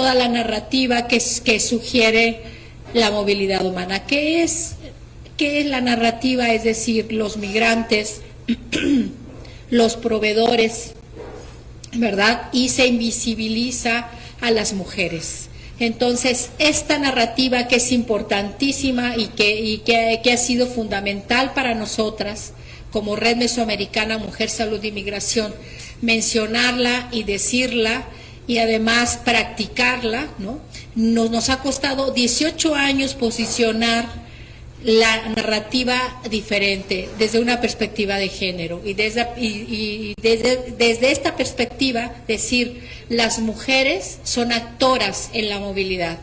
toda la narrativa que sugiere la movilidad humana. ¿Qué es la narrativa? Es decir, los migrantes, los proveedores, ¿verdad? Y se invisibiliza a las mujeres. Entonces, esta narrativa que es importantísima y que ha sido fundamental para nosotras, como Red Mesoamericana Mujer, Salud y Migración, mencionarla y decirla y además practicarla, ¿no? Nos ha costado 18 años posicionar la narrativa diferente desde una perspectiva de género y desde esta perspectiva decir las mujeres son actoras en la movilidad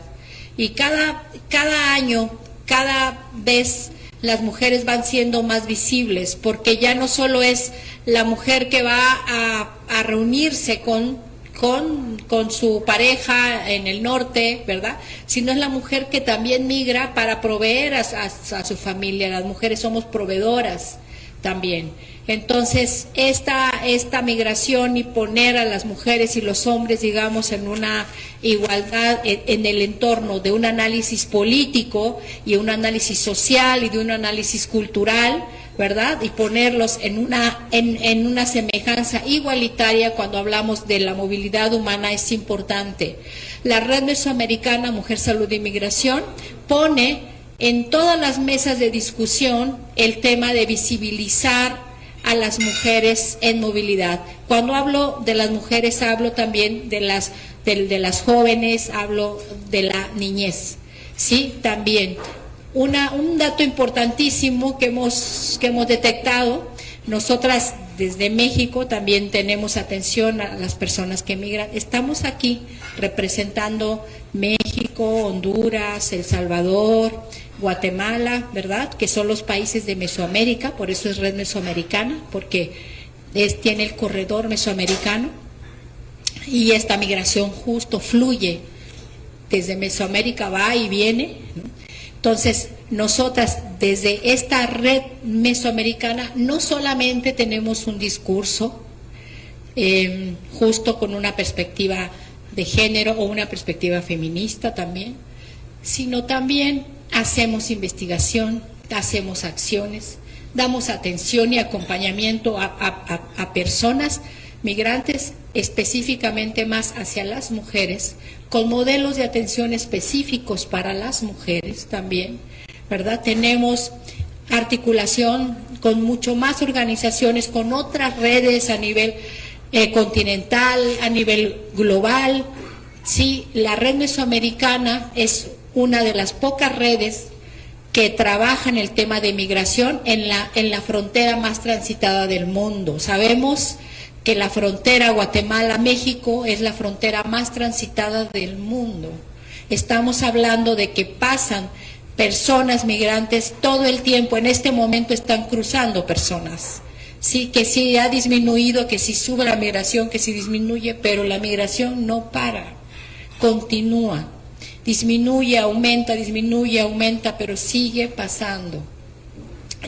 y cada año, cada vez las mujeres van siendo más visibles porque ya no solo es la mujer que va a reunirse con su pareja en el norte, ¿verdad? Sino es la mujer que también migra para proveer a su familia. Las mujeres somos proveedoras también. Entonces, esta migración y poner a las mujeres y los hombres, digamos, en una igualdad en el entorno de un análisis político y un análisis social y de un análisis cultural, ¿verdad? Y ponerlos en una semejanza igualitaria cuando hablamos de la movilidad humana es importante. La Red Mesoamericana Mujer, Salud y Migración pone en todas las mesas de discusión el tema de visibilizar a las mujeres en movilidad. Cuando hablo de las mujeres hablo también de las jóvenes, hablo de la niñez, ¿sí? También. Un dato importantísimo que hemos detectado, nosotras desde México también tenemos atención a las personas que migran. Estamos aquí representando México, Honduras, El Salvador, Guatemala, ¿verdad? Que son los países de Mesoamérica, por eso es Red Mesoamericana, porque tiene el corredor mesoamericano y esta migración justo fluye desde Mesoamérica, va y viene, ¿no? Entonces, nosotras desde esta red mesoamericana no solamente tenemos un discurso justo con una perspectiva de género o una perspectiva feminista también, sino también hacemos investigación, hacemos acciones, damos atención y acompañamiento a personas migrantes, específicamente más hacia las mujeres, con modelos de atención específicos para las mujeres también, ¿verdad? Tenemos articulación con mucho más organizaciones, con otras redes a nivel continental, a nivel global. Sí, la red mesoamericana es una de las pocas redes que trabaja en el tema de migración en la frontera más transitada del mundo. Sabemos que la frontera Guatemala-México es la frontera más transitada del mundo. Estamos hablando de que pasan personas migrantes todo el tiempo, en este momento están cruzando personas. Sí, que sí ha disminuido, que sí sube la migración, que sí disminuye, pero la migración no para, continúa, disminuye, aumenta, pero sigue pasando.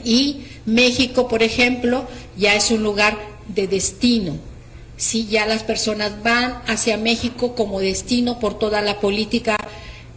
Y México, por ejemplo, ya es un lugar de destino. Sí, ya las personas van hacia México como destino por toda la política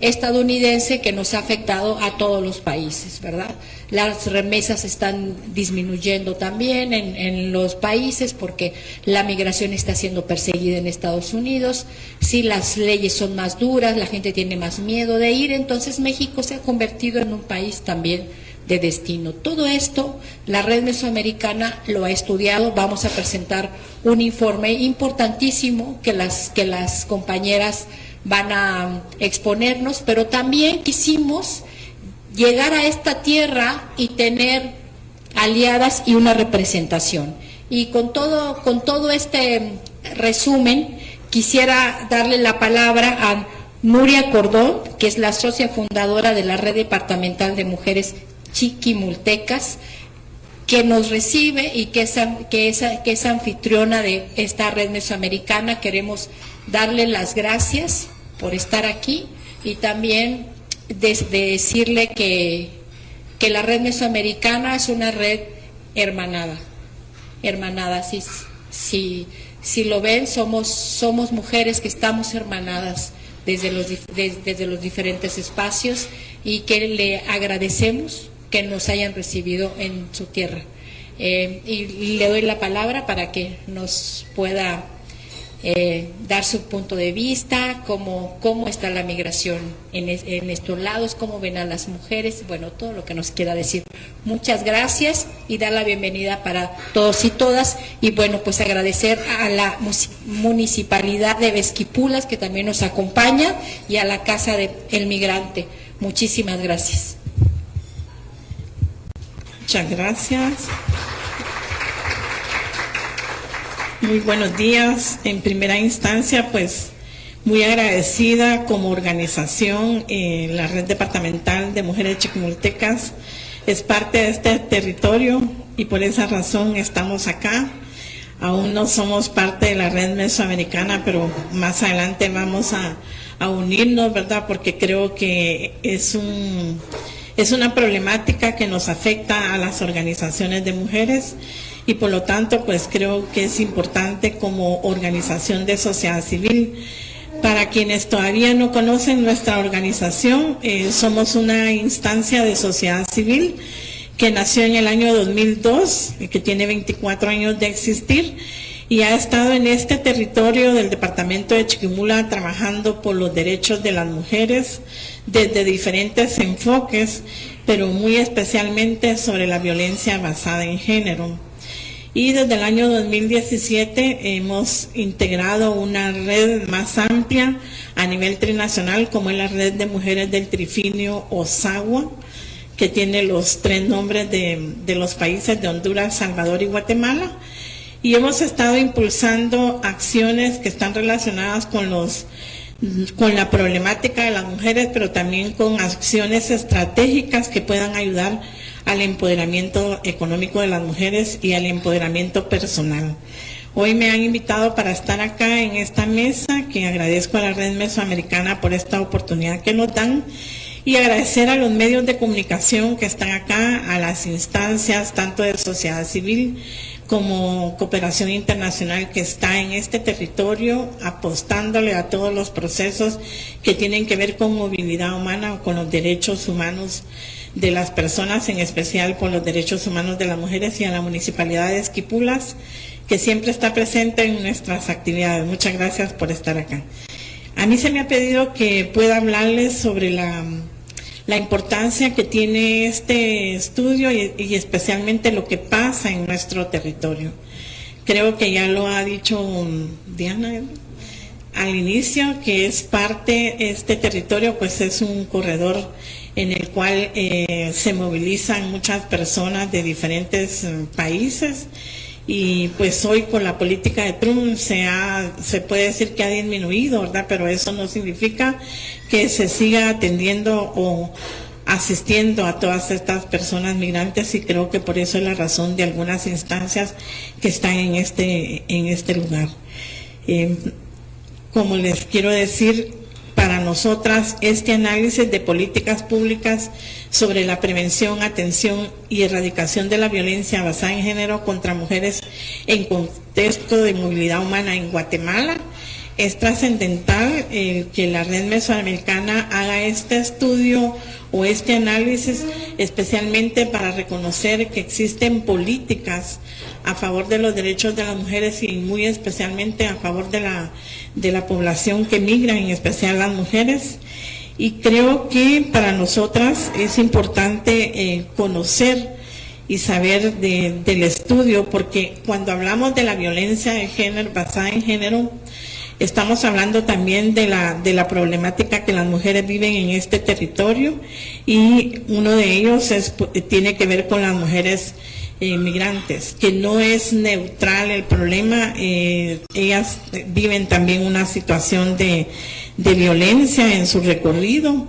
estadounidense que nos ha afectado a todos los países, ¿verdad? Las remesas están disminuyendo también en los países porque la migración está siendo perseguida en Estados Unidos, sí, las leyes son más duras, la gente tiene más miedo de ir, entonces México se ha convertido en un país también de destino. Todo esto la Red Mesoamericana lo ha estudiado. Vamos a presentar un informe importantísimo que las compañeras van a exponernos, pero también quisimos llegar a esta tierra y tener aliadas y una representación. Y con todo este resumen quisiera darle la palabra a Nuria Cordón, que es la socia fundadora de la Red Departamental de Mujeres Chiquimultecas, que nos recibe y que es anfitriona de esta red mesoamericana. Queremos darle las gracias por estar aquí y también decirle que la red mesoamericana es una red hermanada, si lo ven, somos mujeres que estamos hermanadas desde los diferentes espacios, y que le agradecemos que nos hayan recibido en su tierra. Y le doy la palabra para que nos pueda dar su punto de vista, cómo está la migración en estos lados, cómo ven a las mujeres, bueno, todo lo que nos quiera decir. Muchas gracias y dar la bienvenida para todos y todas, y bueno, pues agradecer a la Municipalidad de Esquipulas, que también nos acompaña, y a la Casa del Migrante. Muchísimas gracias. Muchas gracias. Muy buenos días. En primera instancia, pues muy agradecida como organización. La Red Departamental de Mujeres Chiquimultecas es parte de este territorio y por esa razón estamos acá. Aún no somos parte de la Red Mesoamericana, pero más adelante vamos a unirnos, ¿verdad? Porque creo que es una problemática que nos afecta a las organizaciones de mujeres, y por lo tanto pues creo que es importante como organización de sociedad civil. Para quienes todavía no conocen nuestra organización, somos una instancia de sociedad civil que nació en el año 2002, que tiene 24 años de existir, y ha estado en este territorio del departamento de Chiquimula trabajando por los derechos de las mujeres desde diferentes enfoques, pero muy especialmente sobre la violencia basada en género. Y desde el año 2017 hemos integrado una red más amplia a nivel trinacional, como es la Red de Mujeres del Trifinio Ozawa, que tiene los 3 nombres de los países de Honduras, Salvador y Guatemala. Y hemos estado impulsando acciones que están relacionadas con la problemática de las mujeres, pero también con acciones estratégicas que puedan ayudar al empoderamiento económico de las mujeres y al empoderamiento personal. Hoy me han invitado para estar acá en esta mesa, que agradezco a la Red Mesoamericana por esta oportunidad que nos dan, y agradecer a los medios de comunicación que están acá, a las instancias tanto de sociedad civil como cooperación internacional que está en este territorio, apostándole a todos los procesos que tienen que ver con movilidad humana o con los derechos humanos de las personas, en especial por los derechos humanos de las mujeres, y a la Municipalidad de Esquipulas, que siempre está presente en nuestras actividades. Muchas gracias por estar acá. A mí se me ha pedido que pueda hablarles sobre la importancia que tiene este estudio y especialmente lo que pasa en nuestro territorio. Creo que ya lo ha dicho Diana al inicio, que es parte, este territorio pues es un corredor en el cual se movilizan muchas personas de diferentes países, y pues hoy con la política de Trump se puede decir que ha disminuido, ¿verdad? Pero eso no significa que se siga atendiendo o asistiendo a todas estas personas migrantes, y creo que por eso es la razón de algunas instancias que están en este lugar. Como les quiero decir, para nosotras este análisis de políticas públicas sobre la prevención, atención y erradicación de la violencia basada en género contra mujeres en contexto de movilidad humana en Guatemala, es trascendental que la Red Mesoamericana haga este estudio o este análisis, especialmente para reconocer que existen políticas a favor de los derechos de las mujeres y muy especialmente a favor de la población que migra, en especial las mujeres. Y creo que para nosotras es importante conocer y saber del estudio, porque cuando hablamos de la violencia de género, basada en género, estamos hablando también de la problemática que las mujeres viven en este territorio, y uno de ellos tiene que ver con las mujeres migrantes, que no es neutral el problema. Ellas viven también una situación de violencia en su recorrido,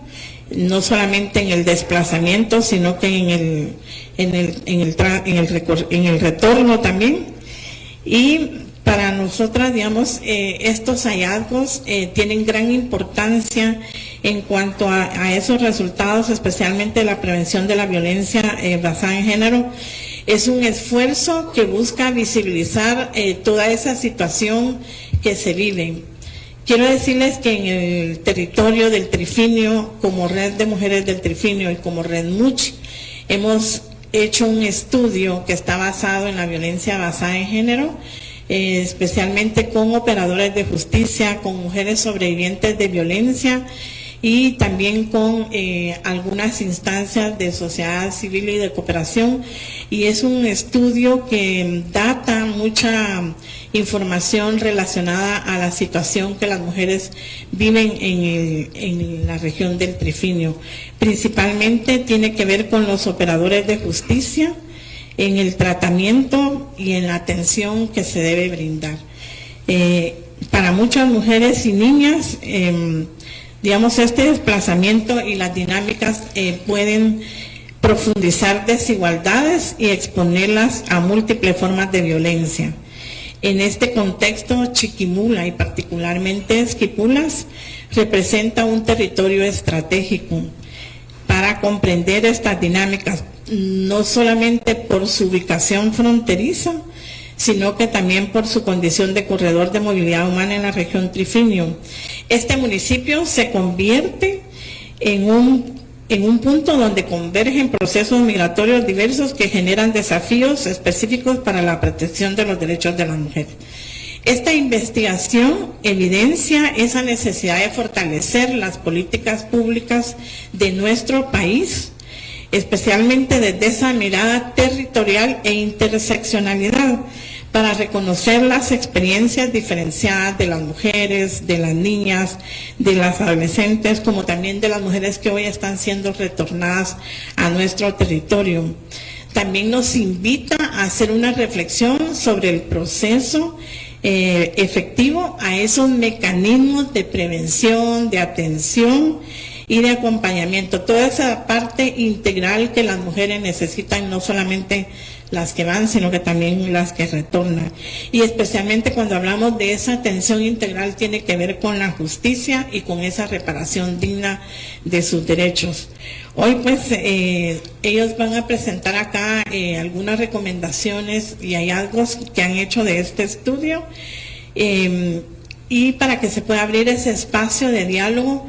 no solamente en el desplazamiento, sino que en el retorno también. Y para nosotras, digamos, estos hallazgos tienen gran importancia en cuanto a esos resultados, especialmente la prevención de la violencia basada en género. Es un esfuerzo que busca visibilizar toda esa situación que se vive. Quiero decirles que en el territorio del Trifinio, como Red de Mujeres del Trifinio y como Red Much, hemos hecho un estudio que está basado en la violencia basada en género, especialmente con operadores de justicia, con mujeres sobrevivientes de violencia y también con algunas instancias de sociedad civil y de cooperación. Y es un estudio que data mucha información relacionada a la situación que las mujeres viven en la región del Trifinio. Principalmente tiene que ver con los operadores de justicia, en el tratamiento y en la atención que se debe brindar. Para muchas mujeres y niñas, digamos, este desplazamiento y las dinámicas pueden profundizar desigualdades y exponerlas a múltiples formas de violencia. En este contexto, Chiquimula y particularmente Esquipulas representa un territorio estratégico para comprender estas dinámicas, no solamente por su ubicación fronteriza, sino que también por su condición de corredor de movilidad humana en la región Trifinio. Este municipio se convierte en un punto donde convergen procesos migratorios diversos que generan desafíos específicos para la protección de los derechos de las mujeres. Esta investigación evidencia esa necesidad de fortalecer las políticas públicas de nuestro país, especialmente desde esa mirada territorial e interseccionalidad, para reconocer las experiencias diferenciadas de las mujeres, de las niñas, de las adolescentes, como también de las mujeres que hoy están siendo retornadas a nuestro territorio. También nos invita a hacer una reflexión sobre el proceso efectivo a esos mecanismos de prevención, de atención y de acompañamiento, toda esa parte integral que las mujeres necesitan, no solamente las que van, sino que también las que retornan. Y especialmente cuando hablamos de esa atención integral, tiene que ver con la justicia y con esa reparación digna de sus derechos. Hoy pues ellos van a presentar acá algunas recomendaciones y hallazgos que han hecho de este estudio y para que se pueda abrir ese espacio de diálogo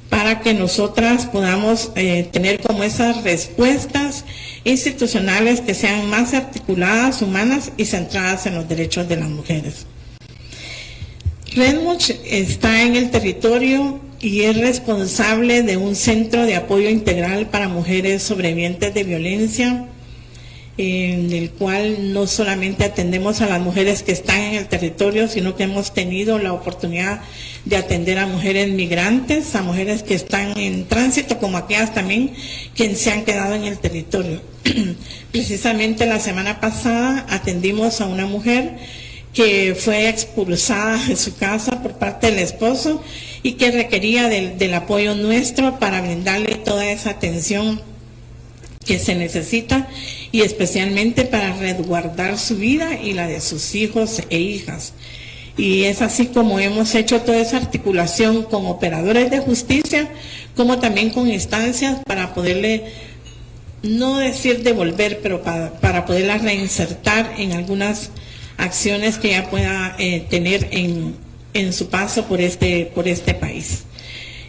para que nosotras podamos tener como esas respuestas institucionales que sean más articuladas, humanas y centradas en los derechos de las mujeres. Red Much está en el territorio y es responsable de un centro de apoyo integral para mujeres sobrevivientes de violencia, en el cual no solamente atendemos a las mujeres que están en el territorio, sino que hemos tenido la oportunidad de atender a mujeres migrantes, a mujeres que están en tránsito, como aquellas también que se han quedado en el territorio. Precisamente la semana pasada atendimos a una mujer que fue expulsada de su casa por parte del esposo y que requería del apoyo nuestro para brindarle toda esa atención que se necesita y especialmente para resguardar su vida y la de sus hijos e hijas. Y es así como hemos hecho toda esa articulación con operadores de justicia, como también con instancias para poderle, no decir devolver, pero para poderla reinsertar en algunas acciones que ella pueda tener en su paso por este país.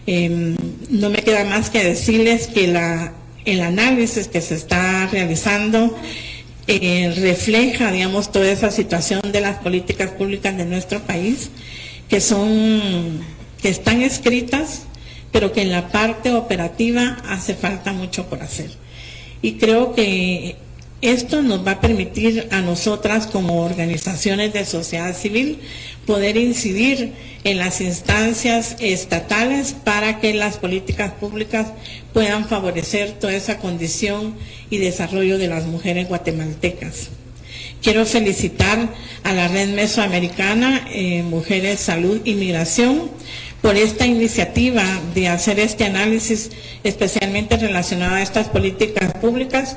No me queda más que decirles que el análisis que se está realizando refleja, digamos, toda esa situación de las políticas públicas de nuestro país, que están escritas, pero que en la parte operativa hace falta mucho por hacer. Y creo que esto nos va a permitir a nosotras como organizaciones de sociedad civil poder incidir en las instancias estatales para que las políticas públicas puedan favorecer toda esa condición y desarrollo de las mujeres guatemaltecas. Quiero felicitar a la Red Mesoamericana Mujeres, Salud y Migración por esta iniciativa de hacer este análisis especialmente relacionado a estas políticas públicas,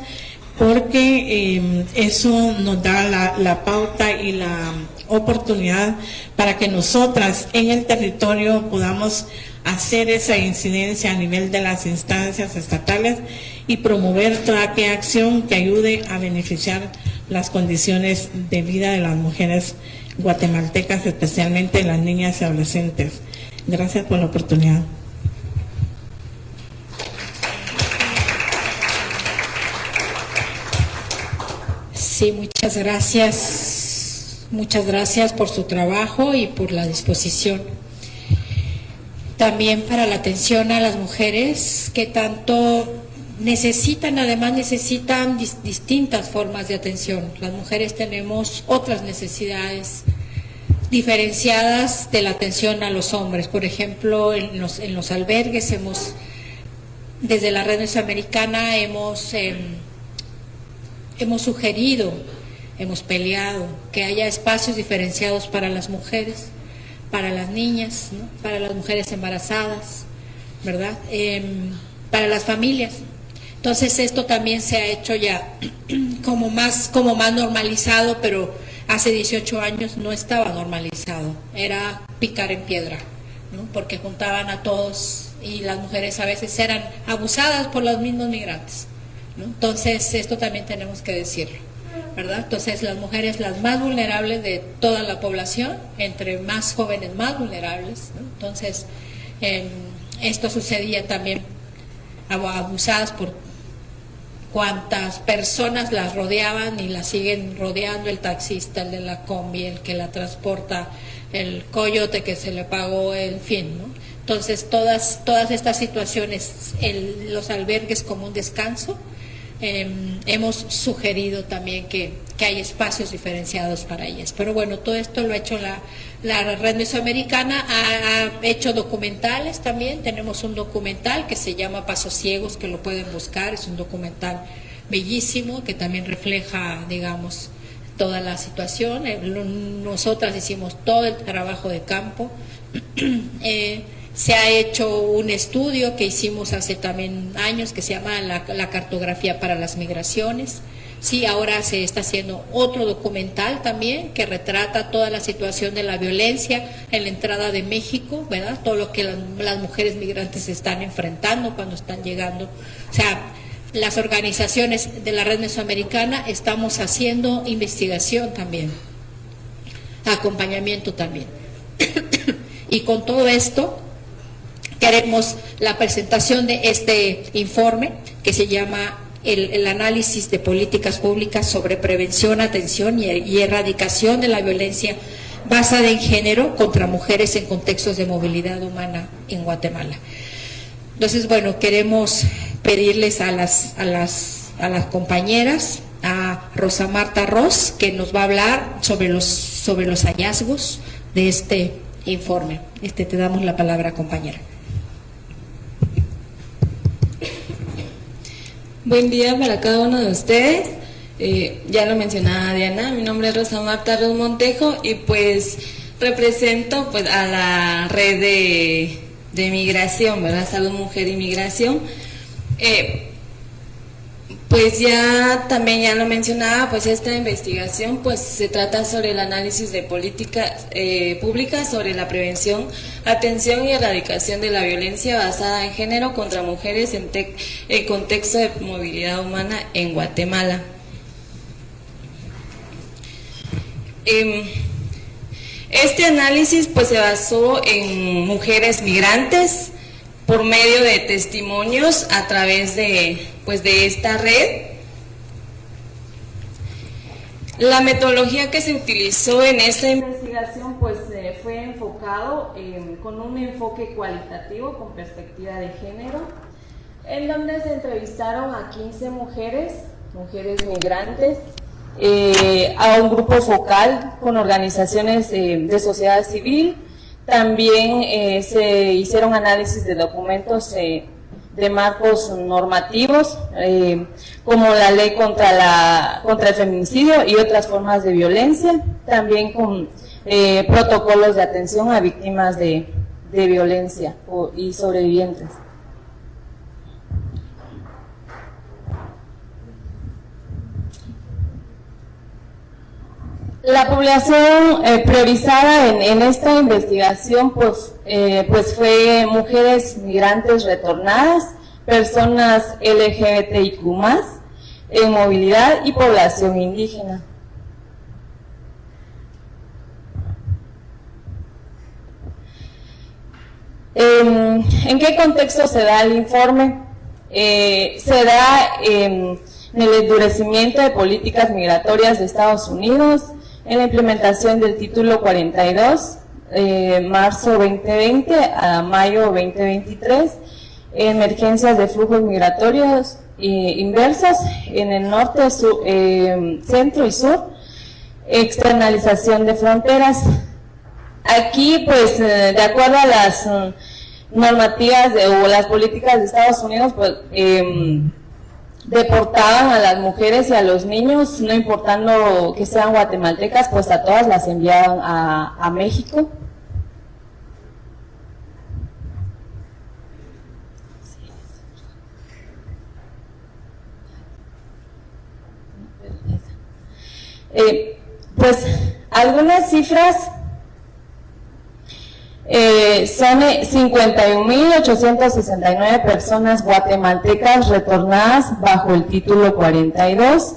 porque eso nos da la pauta y la oportunidad para que nosotras en el territorio podamos hacer esa incidencia a nivel de las instancias estatales y promover toda aquella acción que ayude a beneficiar las condiciones de vida de las mujeres guatemaltecas, especialmente las niñas y adolescentes. Gracias por la oportunidad. Sí, muchas gracias. Muchas gracias por su trabajo y por la disposición. También para la atención a las mujeres que tanto necesitan, además necesitan distintas formas de atención. Las mujeres tenemos otras necesidades diferenciadas de la atención a los hombres. Por ejemplo, en los albergues desde la Red Mesoamericana hemos sugerido, hemos peleado que haya espacios diferenciados para las mujeres, para las niñas, ¿no? Para las mujeres embarazadas, ¿verdad? Para las familias. Entonces esto también se ha hecho ya como más normalizado, pero hace 18 años no estaba normalizado, era picar en piedra, ¿no? Porque juntaban a todos y las mujeres a veces eran abusadas por los mismos migrantes, ¿no? Entonces esto también tenemos que decirlo, ¿verdad? Entonces las mujeres las más vulnerables de toda la población, entre más jóvenes más vulnerables, ¿no? Entonces esto sucedía también, abusadas por cuantas personas las rodeaban y las siguen rodeando, el taxista, el de la combi, el que la transporta, el coyote que se le pagó, en fin, ¿no? Entonces todas estas situaciones, los albergues como un descanso, hemos sugerido también que hay espacios diferenciados para ellas. Pero bueno, todo esto lo ha hecho la Red Mesoamericana, ha hecho documentales también. Tenemos un documental que se llama Pasos Ciegos, que lo pueden buscar, es un documental bellísimo que también refleja, digamos, toda la situación. Nosotras hicimos todo el trabajo de campo. Se ha hecho un estudio que hicimos hace también años que se llama la cartografía para las migraciones. Sí, ahora se está haciendo otro documental también que retrata toda la situación de la violencia en la entrada de México, ¿verdad? Todo lo que las mujeres migrantes están enfrentando cuando están llegando. O sea, las organizaciones de la Red Mesoamericana estamos haciendo investigación también, acompañamiento también. Y con todo esto queremos la presentación de este informe que se llama el análisis de políticas públicas sobre prevención, atención y erradicación de la violencia basada en género contra mujeres en contextos de movilidad humana en Guatemala. Entonces, bueno, queremos pedirles a las compañeras, a Rosa Marta Ros, que nos va a hablar sobre los hallazgos de este informe. Te damos la palabra, compañera. Buen día para cada uno de ustedes. Ya lo mencionaba Diana, mi nombre es Rosa Marta Ros Montejo y pues represento pues a la red de migración, ¿verdad? Salud, Mujer y Migración. Pues ya también ya lo mencionaba, pues esta investigación pues se trata sobre el análisis de políticas públicas sobre la prevención, atención y erradicación de la violencia basada en género contra mujeres en contexto de movilidad humana en Guatemala. Este análisis pues se basó en mujeres migrantes por medio de testimonios a través de esta red. La metodología que se utilizó en esta investigación pues fue enfocado con un enfoque cualitativo con perspectiva de género, en donde se entrevistaron a 15 mujeres migrantes, a un grupo focal con organizaciones de sociedad civil. También se hicieron análisis de documentos de marcos normativos, como la ley contra el feminicidio y otras formas de violencia, también con protocolos de atención a víctimas de violencia y sobrevivientes. La población priorizada en esta investigación pues fue mujeres migrantes retornadas, personas LGBTIQ+, en movilidad y población indígena. ¿En qué contexto se da el informe? Se da en el endurecimiento de políticas migratorias de Estados Unidos, en la implementación del título 42, marzo 2020 a mayo 2023, emergencias de flujos migratorios inversos en el norte, centro y sur, externalización de fronteras. Aquí, pues, de acuerdo a las normativas o las políticas de Estados Unidos, pues, deportaban a las mujeres y a los niños, no importando que sean guatemaltecas, pues a todas las enviaban a México. Pues algunas cifras son 51.869 personas guatemaltecas retornadas bajo el título 42.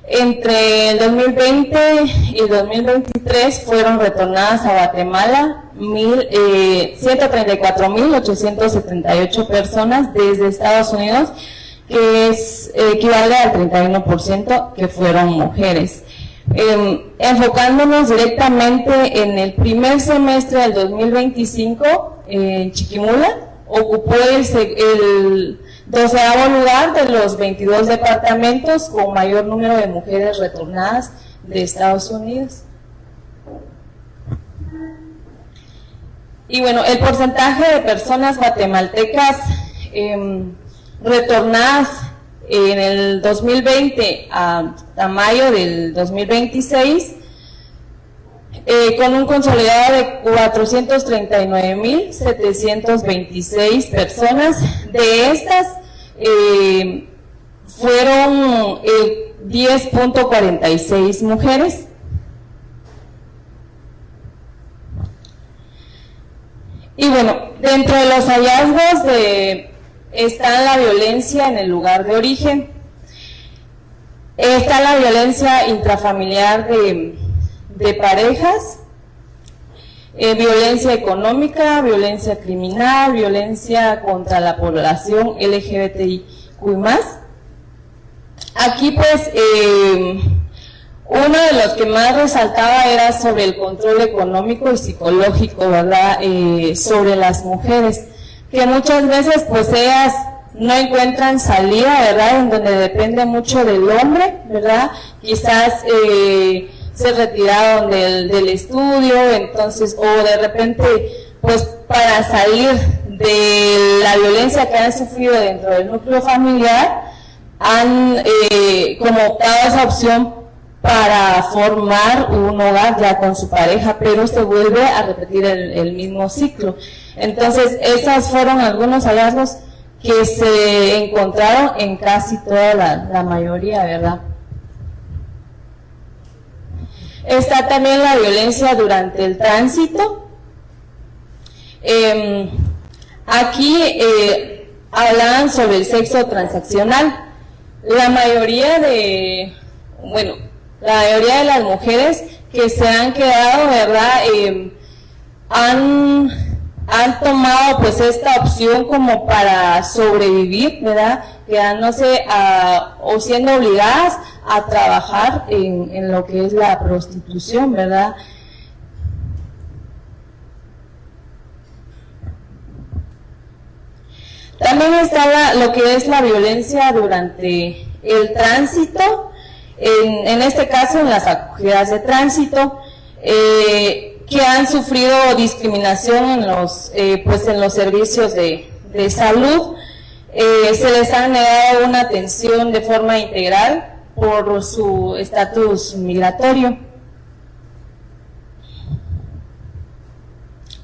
Entre el 2020 y el 2023 fueron retornadas a Guatemala 134.878 personas desde Estados Unidos, que equivale al 31% que fueron mujeres. Enfocándonos directamente en el primer semestre del 2025, Chiquimula ocupó el 12º lugar de los 22 departamentos con mayor número de mujeres retornadas de Estados Unidos. Y bueno, el porcentaje de personas guatemaltecas retornadas en el 2020 a mayo del 2026, con un consolidado de 439.726 personas. De estas, fueron 10.46 mujeres. Y bueno, dentro de los hallazgos está la violencia en el lugar de origen, está la violencia intrafamiliar de parejas, violencia económica, violencia criminal, violencia contra la población LGBTIQ+. Aquí pues uno de los que más resaltaba era sobre el control económico y psicológico, ¿verdad?, sobre las mujeres, que muchas veces pues ellas no encuentran salida, ¿verdad?, en donde depende mucho del hombre, ¿verdad? Quizás se retiraron del estudio, entonces, o de repente, pues para salir de la violencia que han sufrido dentro del núcleo familiar, han como optado esa opción para formar un hogar ya con su pareja, pero se vuelve a repetir el mismo ciclo. Entonces, esos fueron algunos hallazgos que se encontraron en casi toda la mayoría, ¿verdad? Está también la violencia durante el tránsito. Aquí hablaban sobre el sexo transaccional. La mayoría de las mujeres que se han quedado, ¿verdad?, han tomado pues esta opción como para sobrevivir, ¿verdad?, quedándose o siendo obligadas a trabajar en lo que es la prostitución, ¿verdad? También está lo que es la violencia durante el tránsito, en este caso en las acogidas de tránsito, que han sufrido discriminación en los servicios de salud. Se les ha negado una atención de forma integral por su estatus migratorio.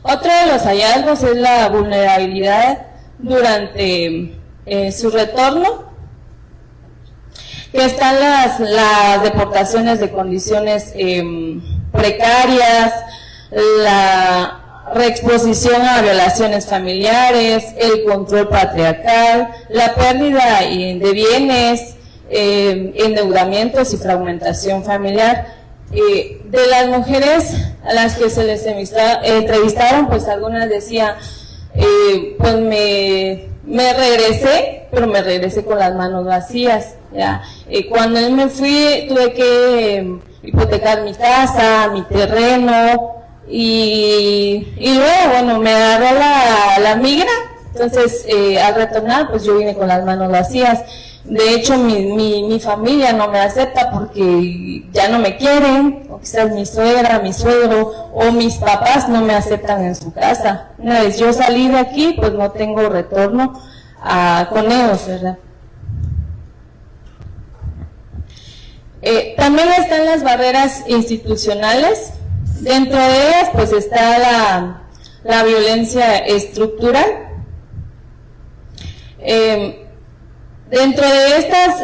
Otro de los hallazgos es la vulnerabilidad durante su retorno, que están las deportaciones de condiciones precarias, la reexposición a violaciones familiares, el control patriarcal, la pérdida de bienes, endeudamientos y fragmentación familiar. De las mujeres a las que se les entrevistaron, pues algunas decían, pues me regresé, pero me regresé con las manos vacías, ¿ya? Cuando yo me fui, tuve que hipotecar mi casa, mi terreno, y luego, bueno, me agarró la migra. Entonces, al retornar, pues yo vine con las manos vacías. De hecho, mi familia no me acepta porque ya no me quieren, o quizás mi suegra, mi suegro o mis papás no me aceptan en su casa. Una vez yo salí de aquí, pues no tengo retorno con ellos, ¿verdad? También están las barreras institucionales. Dentro de ellas, pues está la violencia estructural. Dentro de estas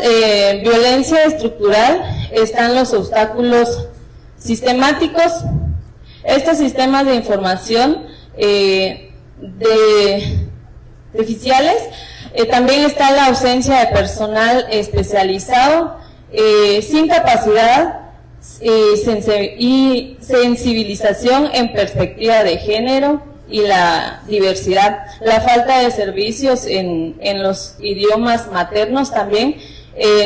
violencia estructural están los obstáculos sistemáticos. Estos sistemas de información deficiales. También está la ausencia de personal especializado, sin capacidad y sensibilización en perspectiva de género y la diversidad, la falta de servicios en los idiomas maternos también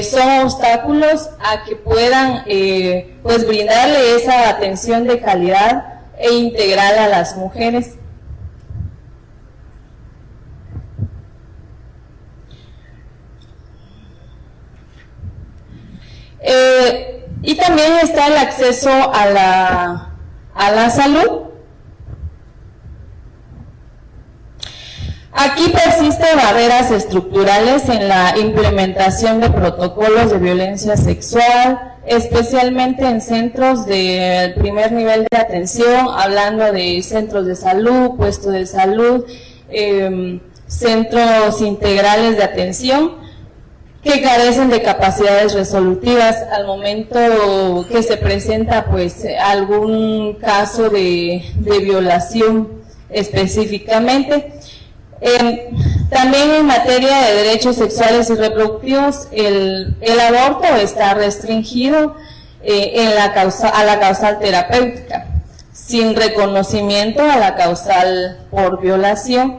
son obstáculos a que puedan pues brindarle esa atención de calidad e integral a las mujeres. Y también está el acceso a la salud. Aquí persisten barreras estructurales en la implementación de protocolos de violencia sexual, especialmente en centros del primer nivel de atención, hablando de centros de salud, puestos de salud, centros integrales de atención, que carecen de capacidades resolutivas al momento que se presenta pues algún caso de violación específicamente. También en materia de derechos sexuales y reproductivos, el aborto está restringido a la causal terapéutica, sin reconocimiento a la causal por violación.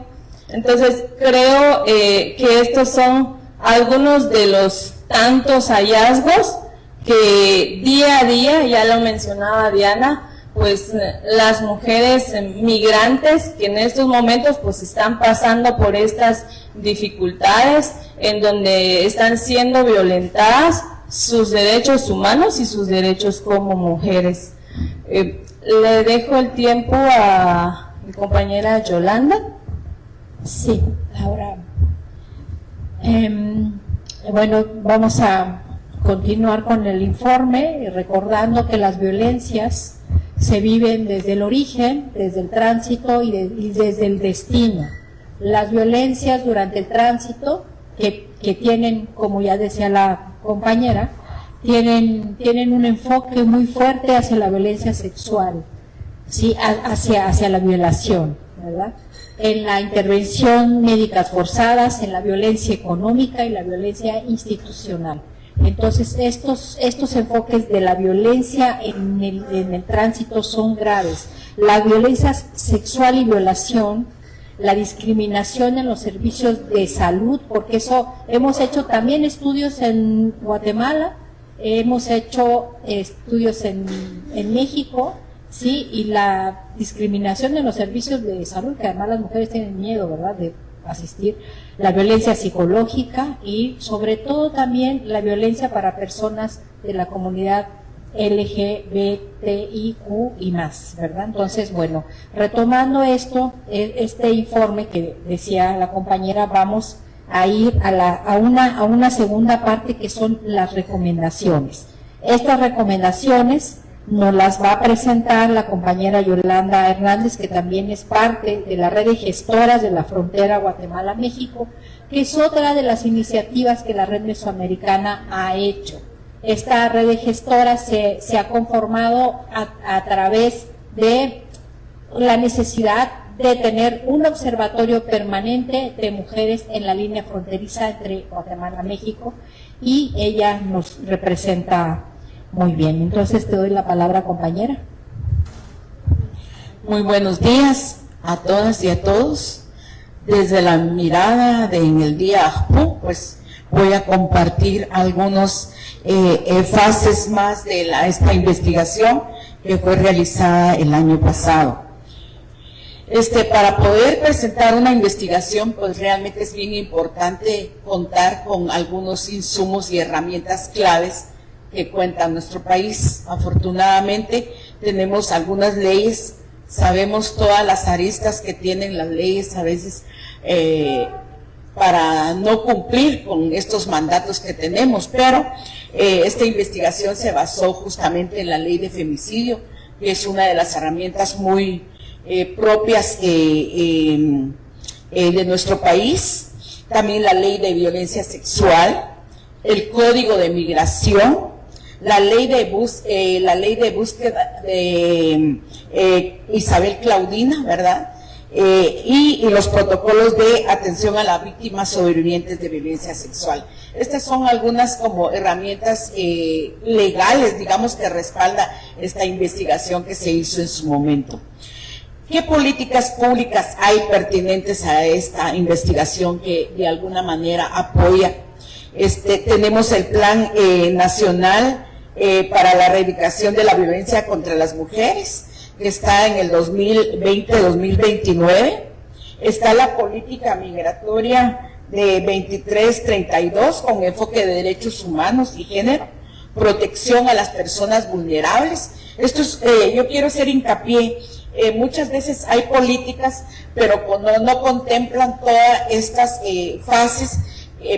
Entonces, creo que estos son algunos de los tantos hallazgos que día a día, ya lo mencionaba Diana, pues las mujeres migrantes que en estos momentos pues están pasando por estas dificultades en donde están siendo violentadas sus derechos humanos y sus derechos como mujeres. Le dejo el tiempo a mi compañera Yolanda. Sí, Laura. Bueno, vamos a continuar con el informe, recordando que las violencias se viven desde el origen, desde el tránsito y desde el destino. Las violencias durante el tránsito, que tienen, como ya decía la compañera, tienen un enfoque muy fuerte hacia la violencia sexual, ¿sí? hacia la violación, ¿verdad? En la intervención médicas forzadas, en la violencia económica y la violencia institucional. Entonces, estos enfoques de la violencia en el tránsito son graves. La violencia sexual y violación, la discriminación en los servicios de salud, porque eso hemos hecho también estudios en Guatemala, hemos hecho estudios en México, sí, y la discriminación en los servicios de salud, que además las mujeres tienen miedo, ¿verdad?, de asistir, la violencia psicológica y sobre todo también la violencia para personas de la comunidad LGBTIQ y más, ¿verdad? Entonces, bueno, retomando este informe que decía la compañera, vamos a ir a una segunda parte que son las recomendaciones. Estas recomendaciones nos las va a presentar la compañera Yolanda Hernández, que también es parte de la red de gestoras de la frontera Guatemala-México, que es otra de las iniciativas que la red mesoamericana ha hecho. Esta red de gestoras se ha conformado a través de la necesidad de tener un observatorio permanente de mujeres en la línea fronteriza entre Guatemala y México, y ella nos representa muy bien. Entonces te doy la palabra, compañera. Muy buenos días a todas y a todos. Desde la mirada en el día AJPU, pues voy a compartir algunos fases más de esta investigación que fue realizada el año pasado. Para poder presentar una investigación, pues realmente es bien importante contar con algunos insumos y herramientas claves que cuenta nuestro país. Afortunadamente tenemos algunas leyes, sabemos todas las aristas que tienen las leyes a veces para no cumplir con estos mandatos que tenemos, pero esta investigación se basó justamente en la ley de femicidio, que es una de las herramientas muy propias de nuestro país, también la ley de violencia sexual, el código de migración, la ley de búsqueda de Isabel Claudina, ¿verdad? Y los protocolos de atención a las víctimas sobrevivientes de violencia sexual. Estas son algunas como herramientas legales, digamos, que respalda esta investigación que se hizo en su momento. ¿Qué políticas públicas hay pertinentes a esta investigación que de alguna manera apoya? Tenemos el Plan Nacional para la Erradicación de la Violencia contra las Mujeres, que está en el 2020-2029. Está la política migratoria de 2332 con enfoque de derechos humanos y género, protección a las personas vulnerables. Yo quiero hacer hincapié. Muchas veces hay políticas, pero no contemplan todas estas fases,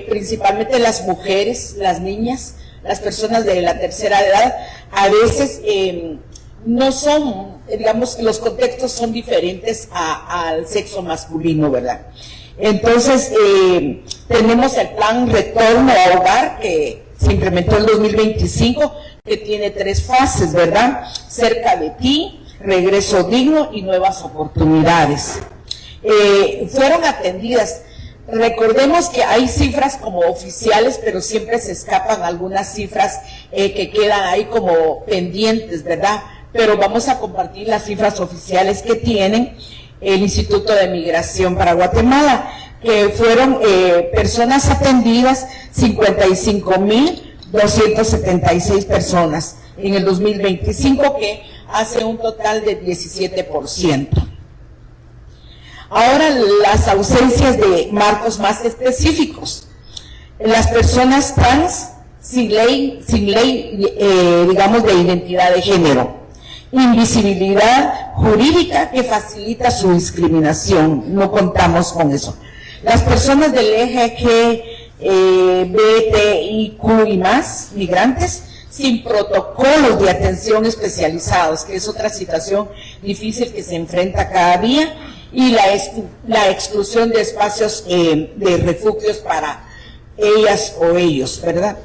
principalmente las mujeres, las niñas, las personas de la tercera edad. A veces no son, digamos, los contextos son diferentes al sexo masculino, ¿verdad? Entonces, tenemos el plan Retorno a Hogar, que se implementó en 2025, que tiene 3 fases, ¿verdad? Cerca de ti, regreso digno y nuevas oportunidades. Fueron atendidas. Recordemos que hay cifras como oficiales, pero siempre se escapan algunas cifras que quedan ahí como pendientes, ¿verdad? Pero vamos a compartir las cifras oficiales que tienen el Instituto de Migración para Guatemala, que fueron personas atendidas, 55,276 personas en el 2025, que hace un total de 17%. Ahora, las ausencias de marcos más específicos. Las personas trans sin ley, digamos, de identidad de género. Invisibilidad jurídica que facilita su discriminación. No contamos con eso. Las personas del LGBTIQ y más, migrantes, sin protocolos de atención especializados, que es otra situación difícil que se enfrenta cada día, y la exclusión de espacios de refugios para ellas o ellos, ¿verdad?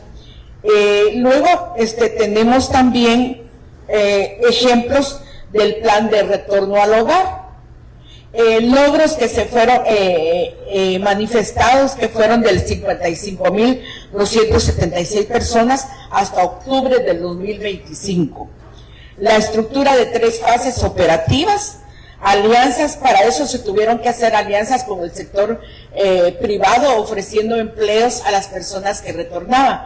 Luego tenemos también ejemplos del plan de retorno al hogar, logros que se fueron manifestados, que fueron del 55,276 personas hasta octubre del 2025. La estructura de 3 fases operativas, alianzas, para eso se tuvieron que hacer alianzas con el sector privado, ofreciendo empleos a las personas que retornaban,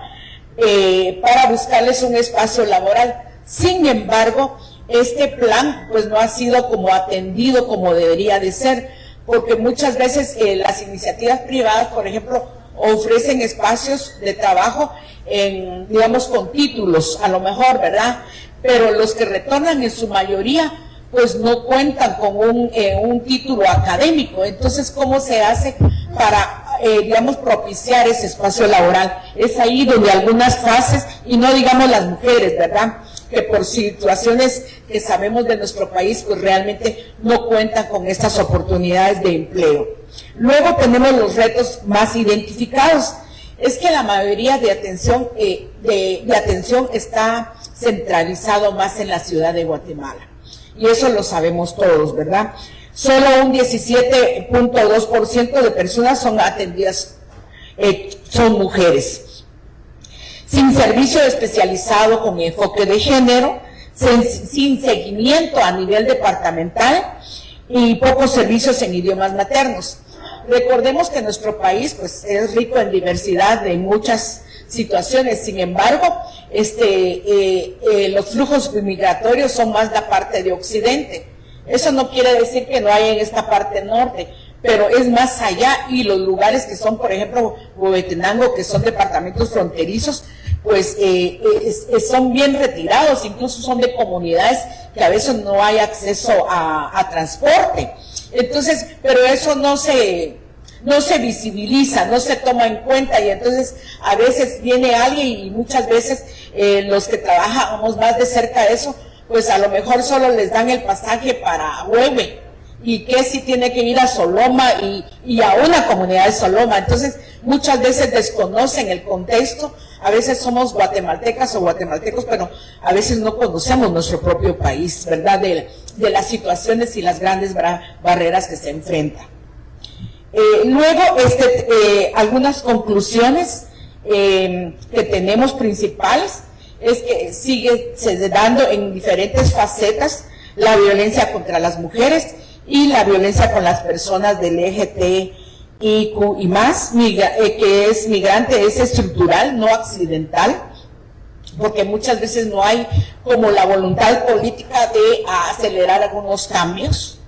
para buscarles un espacio laboral. Sin embargo, este plan pues no ha sido como atendido como debería de ser, porque muchas veces las iniciativas privadas, por ejemplo, ofrecen espacios de trabajo, digamos, con títulos, a lo mejor, ¿verdad? Pero los que retornan en su mayoría pues no cuentan con un título académico. Entonces, ¿cómo se hace para, digamos, propiciar ese espacio laboral? Es ahí donde algunas fases, y no digamos las mujeres, ¿verdad?, que por situaciones que sabemos de nuestro país, pues realmente no cuentan con estas oportunidades de empleo. Luego tenemos los retos más identificados. Es que la mayoría de atención, está centralizado más en la ciudad de Guatemala. Y eso lo sabemos todos, ¿verdad? Solo un 17.2% de personas son atendidas, son mujeres. Sin servicio especializado con enfoque de género, sin seguimiento a nivel departamental y pocos servicios en idiomas maternos. recordemos que nuestro país pues es rico en diversidad de muchas situaciones, sin embargo, los flujos migratorios son más la parte de occidente. Eso no quiere decir que no hay en esta parte norte, pero es más allá, y los lugares que son, por ejemplo, Huehuetenango, que son departamentos fronterizos, pues son bien retirados, incluso son de comunidades que a veces no hay acceso a transporte. Entonces, pero eso no se visibiliza, no se toma en cuenta, y entonces a veces viene alguien, y muchas veces los que trabajamos más de cerca de eso, pues a lo mejor solo les dan el pasaje para Huehue, y que si tiene que ir a Soloma y a una comunidad de Soloma. Entonces muchas veces desconocen el contexto, a veces somos guatemaltecas o guatemaltecos, pero a veces no conocemos nuestro propio país, ¿verdad? De las situaciones y las grandes barreras que se enfrentan. Luego, algunas conclusiones que tenemos principales es que sigue se dando en diferentes facetas la violencia contra las mujeres y la violencia con las personas del LGTBIQ y más, que es migrante, es estructural, no accidental, porque muchas veces no hay como la voluntad política de acelerar algunos cambios.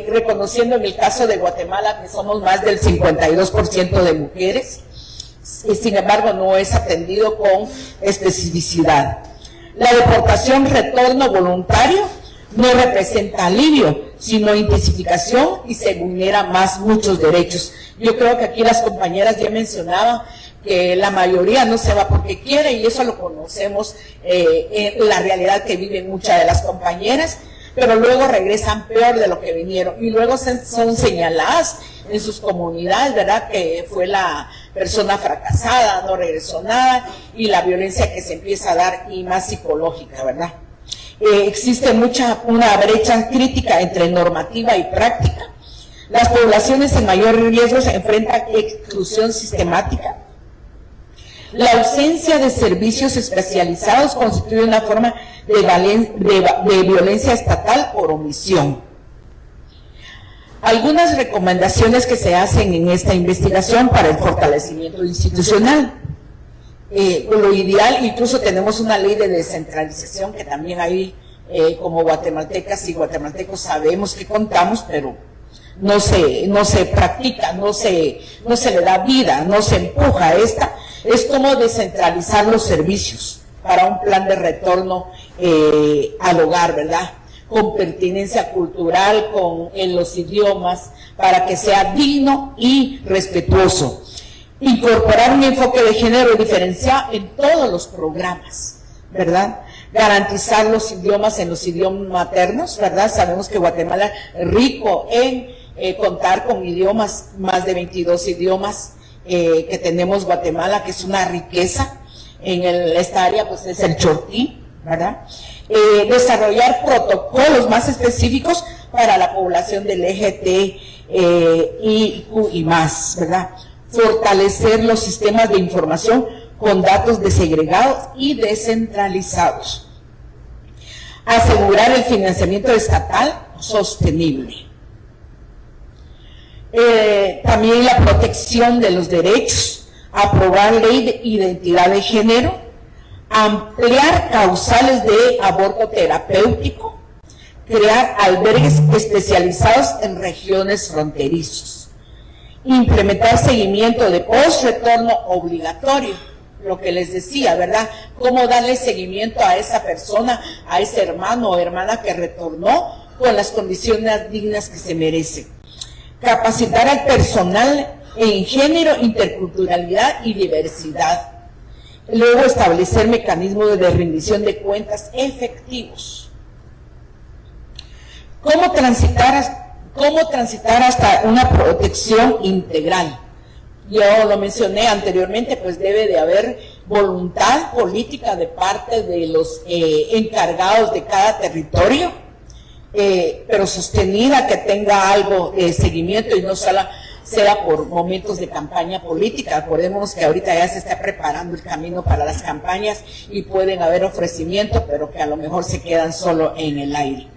Reconociendo en el caso de Guatemala que somos más del 52% de mujeres, y sin embargo no es atendido con especificidad. La deportación retorno voluntario no representa alivio, sino intensificación, y se vulnera más muchos derechos. Yo creo que aquí las compañeras ya mencionaban que la mayoría no se va porque quiere, y eso lo conocemos en la realidad que viven muchas de las compañeras, pero luego regresan peor de lo que vinieron, y luego son señaladas en sus comunidades, ¿verdad? Que fue la persona fracasada, no regresó nada, y la violencia que se empieza a dar, y más psicológica, ¿verdad? Existe una brecha crítica entre normativa y práctica. Las poblaciones en mayor riesgo se enfrentan a exclusión sistemática. La ausencia de servicios especializados constituye una forma de violencia estatal por omisión. Algunas recomendaciones que se hacen en esta investigación para el fortalecimiento institucional. Lo ideal, incluso tenemos una ley de descentralización que también ahí, como guatemaltecas y guatemaltecos sabemos que contamos, pero no se practica, no se le da vida, no se empuja. Es como descentralizar los servicios para un plan de retorno al hogar, ¿verdad? Con pertinencia cultural, en los idiomas, para que sea digno y respetuoso. Incorporar un enfoque de género diferenciado en todos los programas, ¿verdad? Garantizar los idiomas en los idiomas maternos, ¿verdad? Sabemos que Guatemala es rico en contar con idiomas, más de 22 idiomas que tenemos Guatemala, que es una riqueza. En esta área pues es el chortí, ¿verdad? Desarrollar protocolos más específicos para la población del LGTBIQ y más, ¿verdad? Fortalecer los sistemas de información con datos desegregados y descentralizados. Asegurar el financiamiento estatal sostenible. También la protección de los derechos, aprobar ley de identidad de género, ampliar causales de aborto terapéutico, crear albergues especializados en regiones fronterizos, implementar seguimiento de post-retorno obligatorio, lo que les decía, ¿verdad? Cómo darle seguimiento a esa persona, a ese hermano o hermana que retornó con las condiciones dignas que se merece. Capacitar al personal en género, interculturalidad y diversidad. Luego, establecer mecanismos de rendición de cuentas efectivos. ¿Cómo transitar hasta una protección integral? Yo lo mencioné anteriormente, pues debe de haber voluntad política de parte de los encargados de cada territorio, pero sostenida, que tenga algo de seguimiento y no solo sea por momentos de campaña política. Acordémonos que ahorita ya se está preparando el camino para las campañas y pueden haber ofrecimientos, pero que a lo mejor se quedan solo en el aire.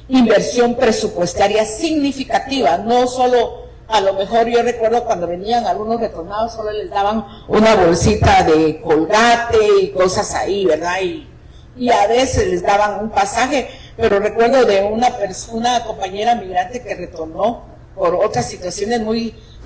Inversión presupuestaria significativa, no solo a lo mejor yo recuerdo cuando venían algunos retornados solo les daban una bolsita de Colgate y cosas ahí, ¿verdad? Y a veces les daban un pasaje, pero recuerdo de una compañera migrante que retornó por otras situaciones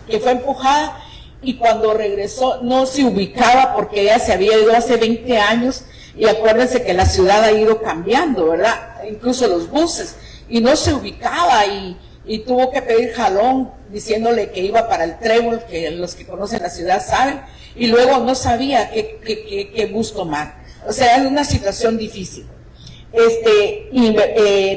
que fue empujada, y cuando regresó no se ubicaba porque ella se había ido hace 20 años, y acuérdense que la ciudad ha ido cambiando, ¿verdad? Incluso los buses, y no se ubicaba, y tuvo que pedir jalón diciéndole que iba para el Trébol, que los que conocen la ciudad saben, y luego no sabía qué bus tomar. O sea, es una situación difícil.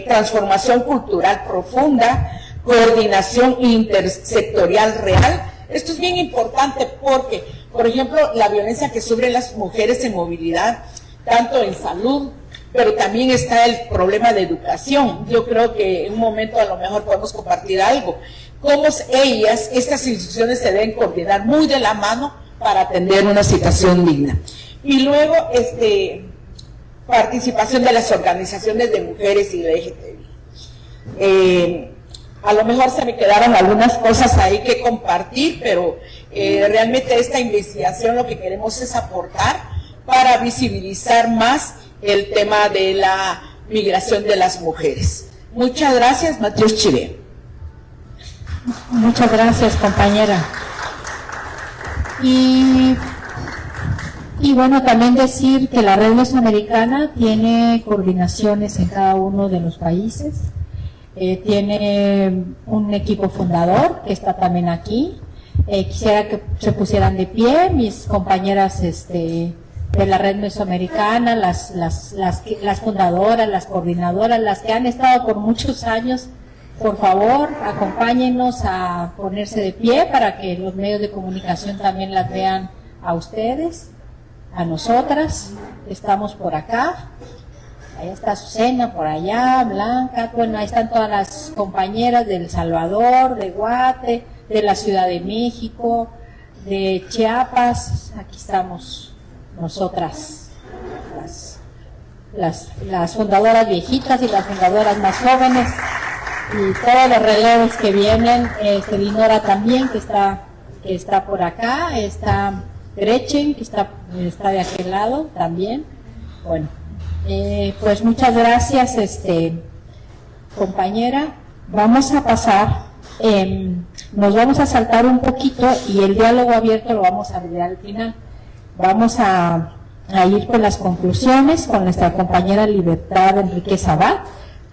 Transformación cultural profunda, coordinación intersectorial real. Esto es bien importante porque, por ejemplo, la violencia que sufren las mujeres en movilidad, tanto en salud, pero también está el problema de educación. Yo creo que en un momento a lo mejor podemos compartir algo. Cómo estas instituciones se deben coordinar muy de la mano para atender una situación digna. Y luego, participación de las organizaciones de mujeres y LGTBI. A lo mejor se me quedaron algunas cosas ahí que compartir, pero realmente esta investigación lo que queremos es aportar para visibilizar más el tema de la migración de las mujeres. Muchas gracias, Matrius Chivé. Muchas gracias, compañera. Y bueno, también decir que la red mesoamericana tiene coordinaciones en cada uno de los países. Tiene un equipo fundador que está también aquí. Quisiera que se pusieran de pie mis compañeras de la red mesoamericana, las fundadoras, las coordinadoras, las que han estado por muchos años. Por favor, acompáñenos a ponerse de pie para que los medios de comunicación también las vean a ustedes, a nosotras. Estamos por acá. Ahí está Azucena, por allá, Blanca. Bueno, ahí están todas las compañeras de El Salvador, de Guate, de la Ciudad de México, de Chiapas. Aquí estamos nosotras, las fundadoras viejitas y las fundadoras más jóvenes, y todos los relevos que vienen. Dinora también, que está por acá. Está Gretchen, que está de aquel lado también. Bueno, pues muchas gracias, compañera. Vamos a pasar, nos vamos a saltar un poquito y el diálogo abierto lo vamos a abrir al final. Vamos a ir con las conclusiones con nuestra compañera Libertad Enríquez Abad,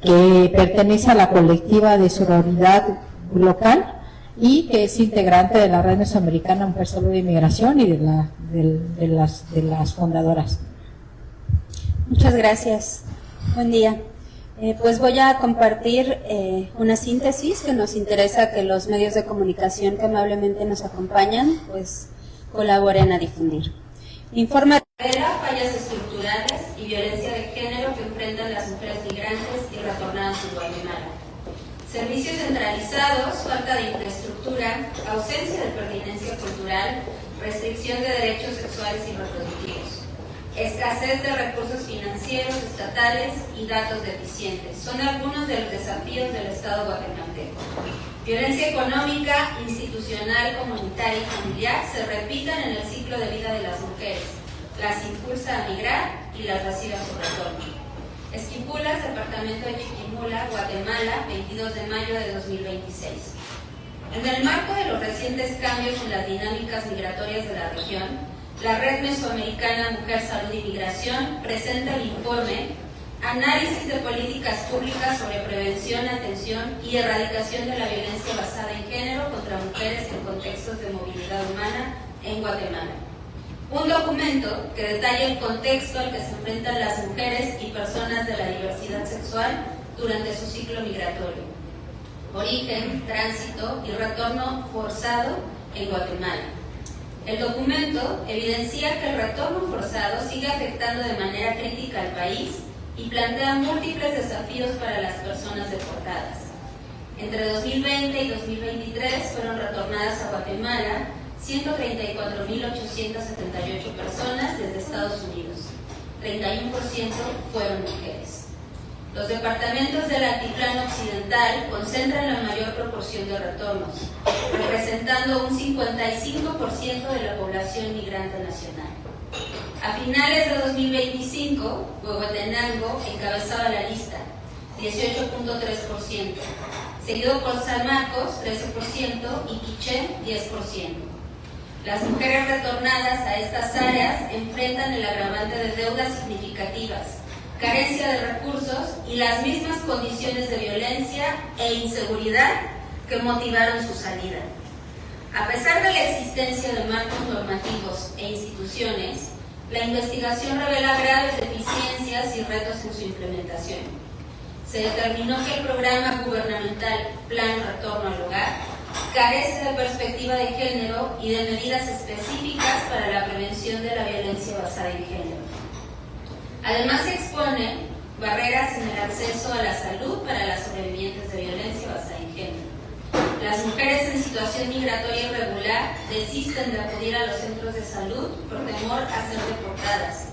que pertenece a la colectiva de sororidad local y que es integrante de la Red Mesoamericana Mujer, Salud e Inmigración y de las fundadoras. Muchas gracias. Buen día. Pues voy a compartir una síntesis que nos interesa que los medios de comunicación que amablemente nos acompañan pues colaboren a difundir. Informe de fallas estructurales y violencia de género que enfrentan las mujeres migrantes y retornadas en Guatemala. Servicios centralizados, falta de infraestructura, ausencia de pertinencia cultural, restricción de derechos sexuales y reproductivos. Escasez de recursos financieros estatales y datos deficientes son algunos de los desafíos del Estado guatemalteco. Violencia económica, institucional, comunitaria y familiar se repitan en el ciclo de vida de las mujeres, las impulsa a migrar y las recibe a su retorno. Esquipulas, departamento de Chiquimula, Guatemala, 22 de mayo de 2026. En el marco de los recientes cambios en las dinámicas migratorias de la región, la Red Mesoamericana Mujer, Salud y Migración presenta el informe Análisis de políticas públicas sobre prevención, atención y erradicación de la violencia basada en género contra mujeres en contextos de movilidad humana en Guatemala. Un documento que detalla el contexto al que se enfrentan las mujeres y personas de la diversidad sexual durante su ciclo migratorio. Origen, tránsito y retorno forzado en Guatemala. El documento evidencia que el retorno forzado sigue afectando de manera crítica al país y plantea múltiples desafíos para las personas deportadas. Entre 2020 y 2023 fueron retornadas a Guatemala 134.878 personas desde Estados Unidos. 31% fueron mujeres. Los departamentos del Altiplano Occidental concentran la mayor proporción de retornos, representando un 55% de la población migrante nacional. A finales de 2025, Huehuetenango encabezaba la lista, 18.3%, seguido por San Marcos, 13%, y Quiché, 10%. Las mujeres retornadas a estas áreas enfrentan el agravante de deudas significativas, carencia de recursos y las mismas condiciones de violencia e inseguridad que motivaron su salida. A pesar de la existencia de marcos normativos e instituciones, la investigación revela graves deficiencias y retos en su implementación. Se determinó que el programa gubernamental Plan Retorno al Hogar carece de perspectiva de género y de medidas específicas para la prevención de la violencia basada en género. Además, se exponen barreras en el acceso a la salud para las sobrevivientes de violencia basada en género. Las mujeres en situación migratoria irregular desisten de acudir a los centros de salud por temor a ser deportadas.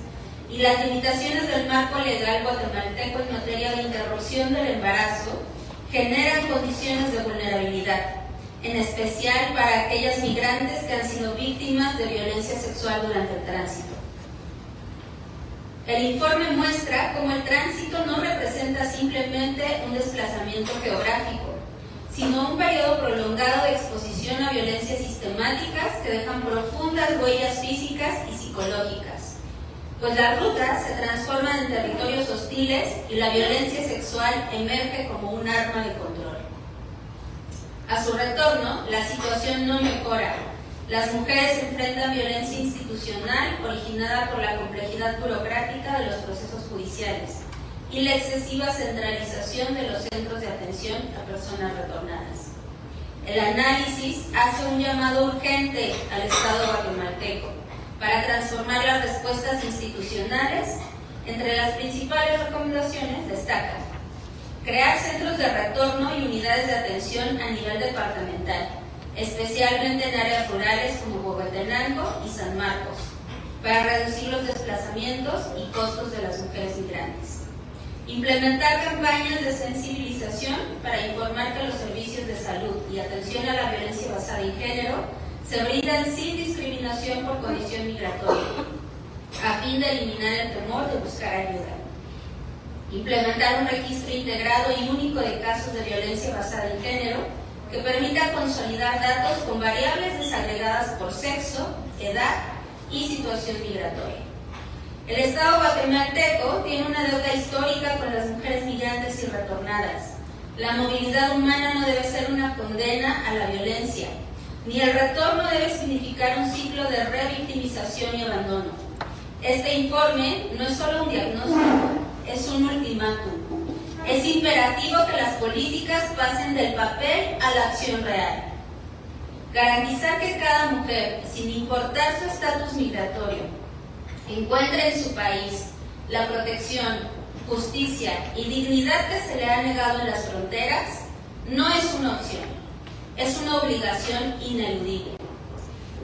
Y las limitaciones del marco legal guatemalteco en materia de interrupción del embarazo generan condiciones de vulnerabilidad, en especial para aquellas migrantes que han sido víctimas de violencia sexual durante el tránsito. El informe muestra cómo el tránsito no representa simplemente un desplazamiento geográfico, sino un periodo prolongado de exposición a violencias sistemáticas que dejan profundas huellas físicas y psicológicas, pues las rutas se transforman en territorios hostiles y la violencia sexual emerge como un arma de control. A su retorno, la situación no mejora. Las mujeres enfrentan violencia institucional originada por la complejidad burocrática de los procesos judiciales y la excesiva centralización de los centros de atención a personas retornadas. El análisis hace un llamado urgente al Estado guatemalteco para transformar las respuestas institucionales. Entre las principales recomendaciones destacan crear centros de retorno y unidades de atención a nivel departamental, especialmente en áreas rurales como Huehuetenango y San Marcos, para reducir los desplazamientos y costos de las mujeres migrantes. Implementar campañas de sensibilización para informar que los servicios de salud y atención a la violencia basada en género se brindan sin discriminación por condición migratoria, a fin de eliminar el temor de buscar ayuda. Implementar un registro integrado y único de casos de violencia basada en género que permita consolidar datos con variables desagregadas por sexo, edad y situación migratoria. El Estado guatemalteco tiene una deuda histórica con las mujeres migrantes y retornadas. La movilidad humana no debe ser una condena a la violencia, ni el retorno debe significar un ciclo de revictimización y abandono. Este informe no es solo un diagnóstico, es un ultimátum. Es imperativo que las políticas pasen del papel a la acción real. Garantizar que cada mujer, sin importar su estatus migratorio, encuentre en su país la protección, justicia y dignidad que se le ha negado en las fronteras no es una opción, es una obligación ineludible.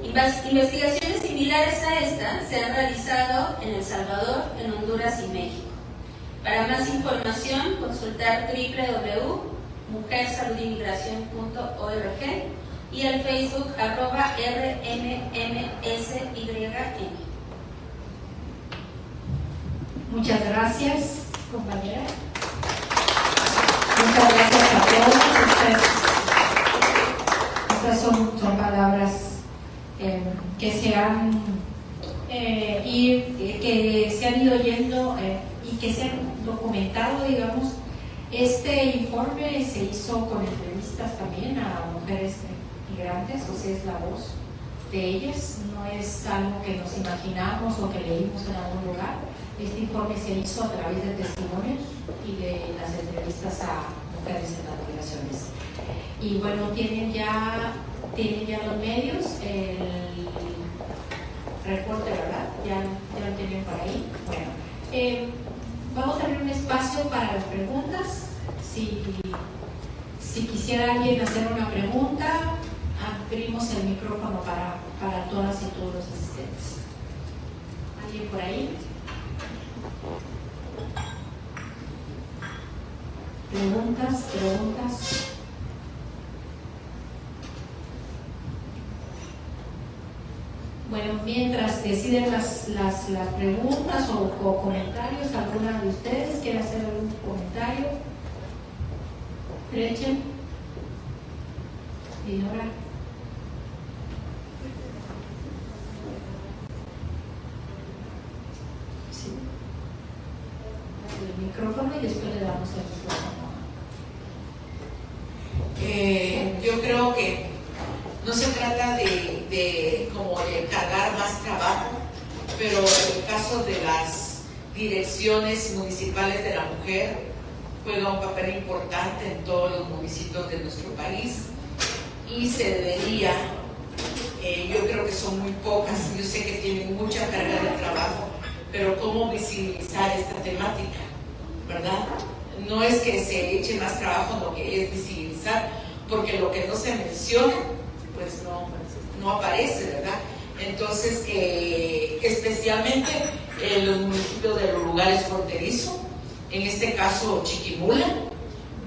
Investigaciones similares a esta se han realizado en El Salvador, en Honduras y México. Para más información, consultar www.mujersaludinmigracion.org y el Facebook @RMMSYM. Muchas gracias, compañera. Muchas gracias a todos. Estas son palabras que se han ido yendo y que se han documentado, digamos. Este informe se hizo con entrevistas también a mujeres migrantes, o sea, es la voz de ellas, no es algo que nos imaginamos o que leímos en algún lugar. Este informe se hizo a través de testimonios y de las entrevistas a mujeres en las migraciones. Y bueno, tienen ya los medios, el reporte, ¿verdad? Ya lo tienen por ahí. Bueno, vamos a abrir un espacio para las preguntas. Si quisiera alguien hacer una pregunta, abrimos el micrófono para todas y todos los asistentes. ¿Alguien por ahí? Preguntas. Bueno, mientras deciden las preguntas o comentarios, ¿alguna de ustedes quiere hacer algún comentario? Gretchen. Y ahora. Sí. El micrófono y después le damos el micrófono. Yo creo que no se trata de como de cargar más trabajo, pero el caso de las direcciones municipales de la mujer juega un papel importante en todos los municipios de nuestro país y se debería, yo creo que son muy pocas, yo sé que tienen mucha carga de trabajo, pero cómo visibilizar esta temática, ¿verdad? No es que se eche más trabajo, lo que es visibilizar, porque lo que no se menciona pues no aparece, ¿verdad? Entonces, especialmente en los municipios de los lugares fronterizos, en este caso Chiquimula,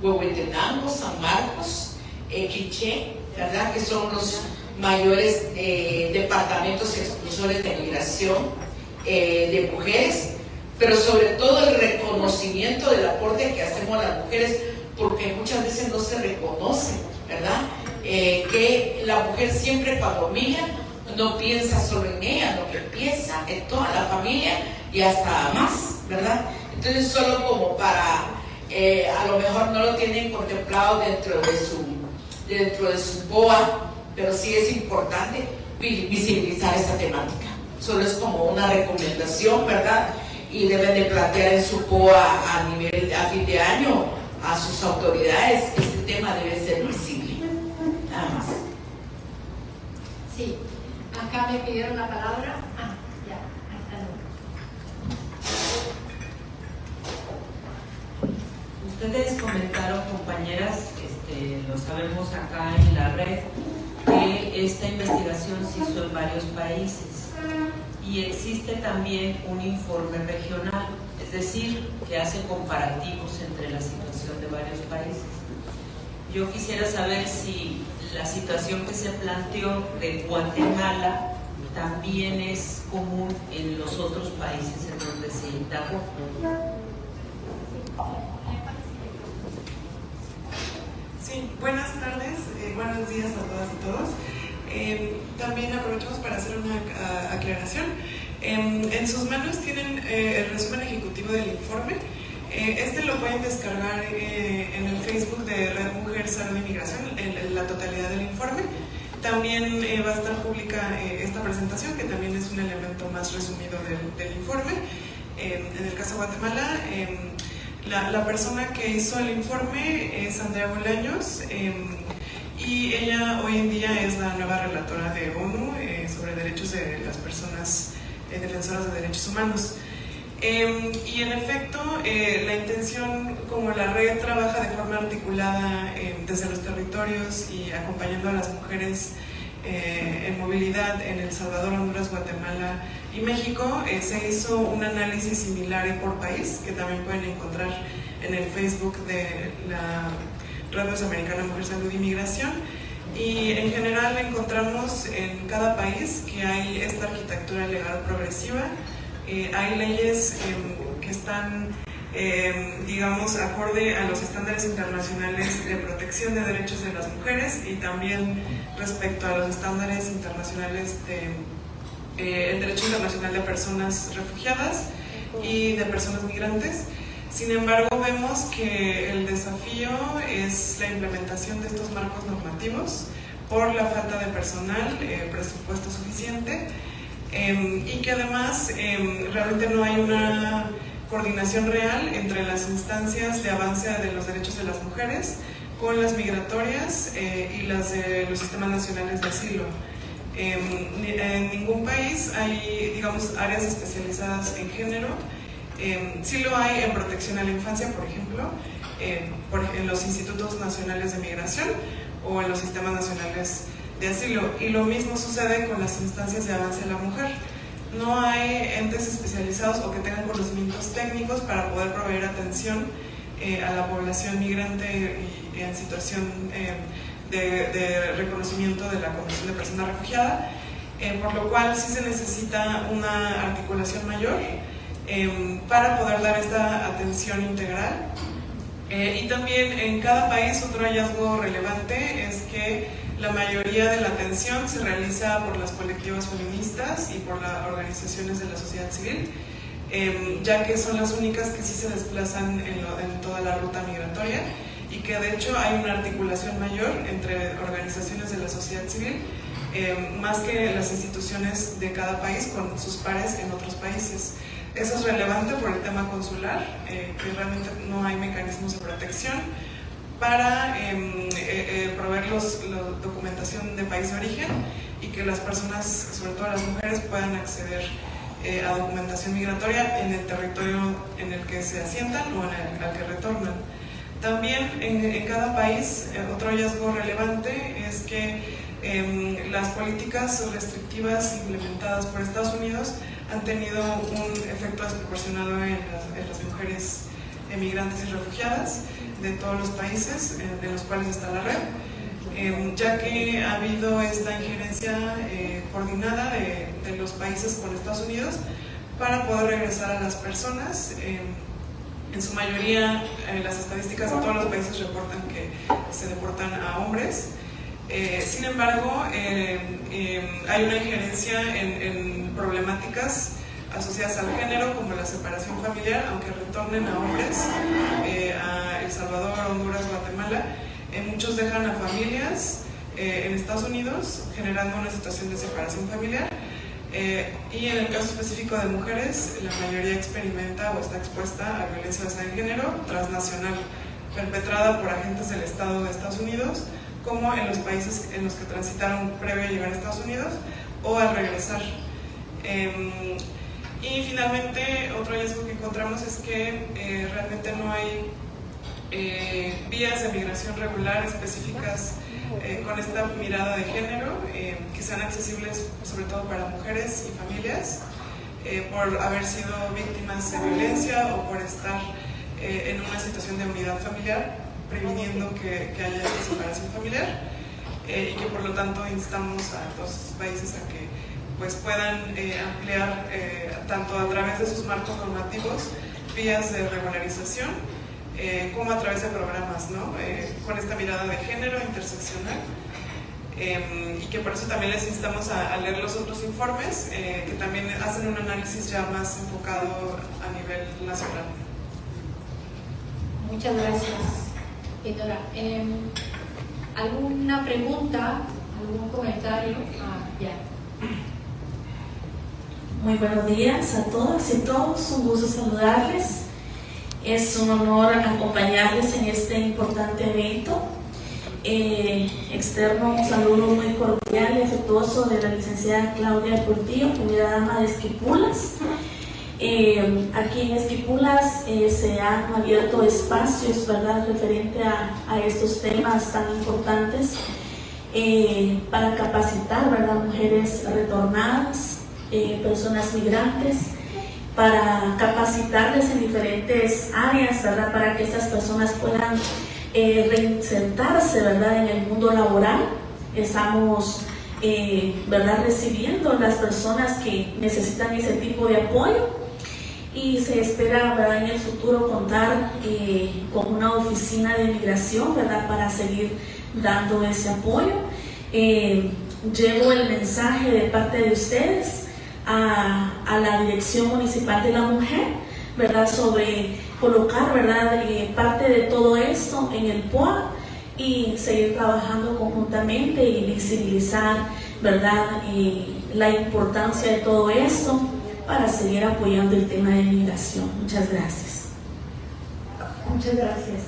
Huehuetenango, San Marcos, Quiché, ¿verdad? Que son los mayores departamentos expulsores de migración de mujeres, pero sobre todo el reconocimiento del aporte que hacemos las mujeres, porque muchas veces no se reconoce, ¿verdad? Que la mujer siempre cuando mira no piensa solo en ella, lo que piensa en toda la familia y hasta más, ¿verdad? Entonces solo como para, a lo mejor no lo tienen contemplado dentro de su BOA, pero sí es importante visibilizar esta temática. Solo es como una recomendación, ¿verdad? Y deben de plantear en su BOA a fin de año a sus autoridades, este tema debe ser visible. Nada más. Sí, acá me pidieron la palabra. Ya, hasta luego. Ustedes comentaron, compañeras, lo sabemos acá en la red, que esta investigación se hizo en varios países y existe también un informe regional, es decir, que hace comparativos entre la situación de varios países. Yo quisiera saber si la situación que se planteó de Guatemala también es común en los otros países en donde se indagó. Sí, buenas tardes, buenos días a todas y todos. También aprovechamos para hacer una aclaración. En sus manos tienen el resumen ejecutivo del informe. Este lo pueden descargar en el Facebook de Red Mujer, Salud y Migración, la totalidad del informe. También va a estar pública esta presentación, que también es un elemento más resumido del informe. En el caso de Guatemala, la persona que hizo el informe es Andrea Bolaños, y ella hoy en día es la nueva relatora de ONU sobre derechos de las personas defensoras de derechos humanos. Y en efecto, la intención, como la red trabaja de forma articulada desde los territorios y acompañando a las mujeres en movilidad en El Salvador, Honduras, Guatemala y México, se hizo un análisis similar por país, que también pueden encontrar en el Facebook de la Red Mesoamericana Mujer, Salud y Migración. Y en general encontramos en cada país que hay esta arquitectura legal progresiva. Hay leyes que están, digamos, acorde a los estándares internacionales de protección de derechos de las mujeres y también respecto a los estándares internacionales el derecho internacional de personas refugiadas y de personas migrantes. Sin embargo, vemos que el desafío es la implementación de estos marcos normativos por la falta de personal, presupuesto suficiente, y que además realmente no hay una coordinación real entre las instancias de avance de los derechos de las mujeres con las migratorias y las de los sistemas nacionales de asilo. En ningún país hay, digamos, áreas especializadas en género. Sí lo hay en protección a la infancia, por ejemplo, en los institutos nacionales de migración o en los sistemas nacionales de asilo, y lo mismo sucede con las instancias de avance de la mujer. No hay entes especializados o que tengan conocimientos técnicos para poder proveer atención a la población migrante y en situación de reconocimiento de la condición de persona refugiada, por lo cual sí se necesita una articulación mayor para poder dar esta atención integral. Y también en cada país otro hallazgo relevante es que la mayoría de la atención se realiza por las colectivas feministas y por las organizaciones de la sociedad civil, ya que son las únicas que sí se desplazan en toda la ruta migratoria, y que de hecho hay una articulación mayor entre organizaciones de la sociedad civil, más que las instituciones de cada país con sus pares en otros países. Eso es relevante por el tema consular, que realmente no hay mecanismos de protección para proveer la documentación de país de origen y que las personas, sobre todo las mujeres, puedan acceder a documentación migratoria en el territorio en el que se asientan o en al que retornan. También en cada país, otro hallazgo relevante es que las políticas restrictivas implementadas por Estados Unidos han tenido un efecto desproporcionado en las mujeres emigrantes y refugiadas de todos los países de los cuales está la red, ya que ha habido esta injerencia coordinada de los países con Estados Unidos para poder regresar a las personas. En su mayoría, las estadísticas de todos los países reportan que se deportan a hombres. Sin embargo, hay una injerencia en problemáticas asociadas al género, como la separación familiar, aunque retornen a hombres, a El Salvador, Honduras, Guatemala. Muchos dejan a familias en Estados Unidos, generando una situación de separación familiar. Y en el caso específico de mujeres, la mayoría experimenta o está expuesta a violencia basada en género transnacional, perpetrada por agentes del Estado de Estados Unidos, como en los países en los que transitaron previo a llegar a Estados Unidos o al regresar. Y finalmente, otro hallazgo que encontramos es que realmente no hay vías de migración regular específicas con esta mirada de género, que sean accesibles sobre todo para mujeres y familias, por haber sido víctimas de violencia o por estar en una situación de unidad familiar, previniendo que haya esta separación familiar, y que por lo tanto instamos a todos los países a que pues puedan ampliar tanto a través de sus marcos normativos vías de regularización, como a través de programas, ¿no? Con esta mirada de género interseccional, y que por eso también les instamos a leer los otros informes, que también hacen un análisis ya más enfocado a nivel nacional. Muchas gracias, Dora. ¿Alguna pregunta? ¿Algún comentario? Ya. Muy buenos días a todas y todos, un gusto saludarles. Es un honor acompañarles en este importante evento. Externo un saludo muy cordial y afectuoso de la licenciada Claudia Portillo, primera dama de Esquipulas. Aquí en Esquipulas se han abierto espacios, ¿verdad?, referente a estos temas tan importantes, para capacitar, ¿verdad?, mujeres retornadas, personas migrantes, para capacitarles en diferentes áreas, ¿verdad?, para que estas personas puedan reinsertarse, ¿verdad?, en el mundo laboral. Estamos ¿verdad?, recibiendo las personas que necesitan ese tipo de apoyo, y se espera, ¿verdad?, en el futuro contar con una oficina de migración, ¿verdad?, para seguir dando ese apoyo. Llevo el mensaje de parte de ustedes a la Dirección Municipal de la Mujer, ¿verdad?, sobre colocar, ¿verdad?, parte de todo esto en el POA y seguir trabajando conjuntamente y visibilizar, ¿verdad?, la importancia de todo esto para seguir apoyando el tema de migración. Muchas gracias. Muchas gracias.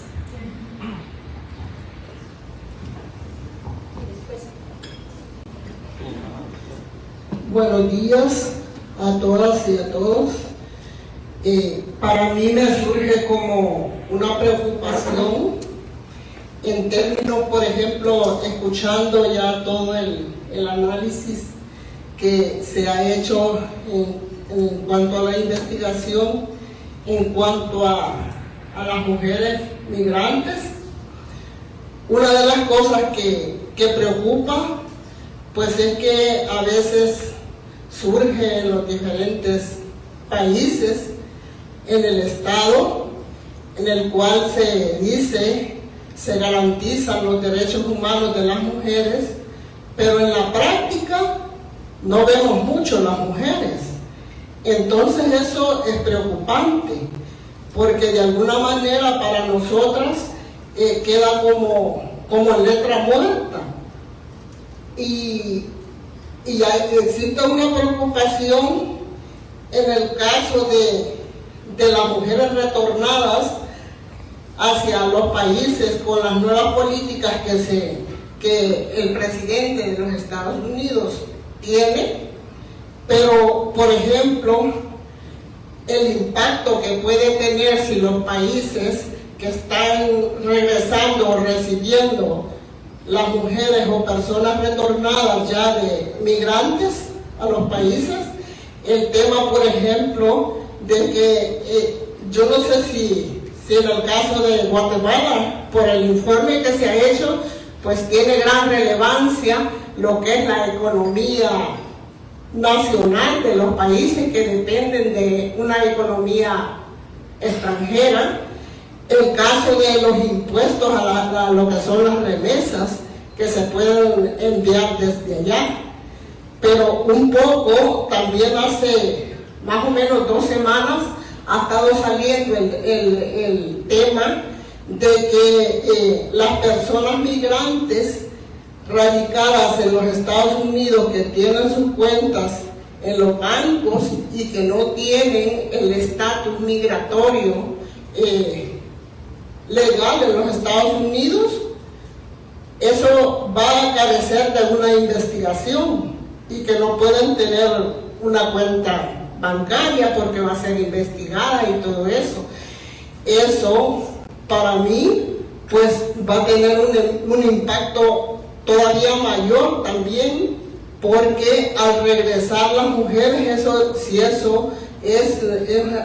Buenos días a todas y a todos. Para mí me surge como una preocupación en términos, por ejemplo, escuchando ya todo el análisis que se ha hecho en cuanto a la investigación, en cuanto a a las mujeres migrantes. Una de las cosas que preocupa, pues es que a veces surge en los diferentes países, en el Estado, en el cual se dice, se garantizan los derechos humanos de las mujeres, pero en la práctica no vemos mucho las mujeres. Entonces eso es preocupante, porque de alguna manera para nosotras queda como letra muerta. Y existe una preocupación en el caso de las mujeres retornadas hacia los países con las nuevas políticas que el presidente de los Estados Unidos tiene, pero por ejemplo el impacto que puede tener si los países que están regresando o recibiendo las mujeres o personas retornadas ya de migrantes a los países, el tema por ejemplo de que yo no sé si en el caso de Guatemala, por el informe que se ha hecho, pues tiene gran relevancia lo que es la economía nacional de los países que dependen de una economía extranjera, el caso de los impuestos a lo que son las remesas que se pueden enviar desde allá. Pero un poco, también hace más o menos 2 semanas, ha estado saliendo el tema de que las personas migrantes radicadas en los Estados Unidos que tienen sus cuentas en los bancos y que no tienen el estatus migratorio legal en los Estados Unidos, eso va a carecer de una investigación y que no pueden tener una cuenta bancaria porque va a ser investigada y todo eso. Eso para mí pues va a tener un impacto todavía mayor también, porque al regresar las mujeres, si eso es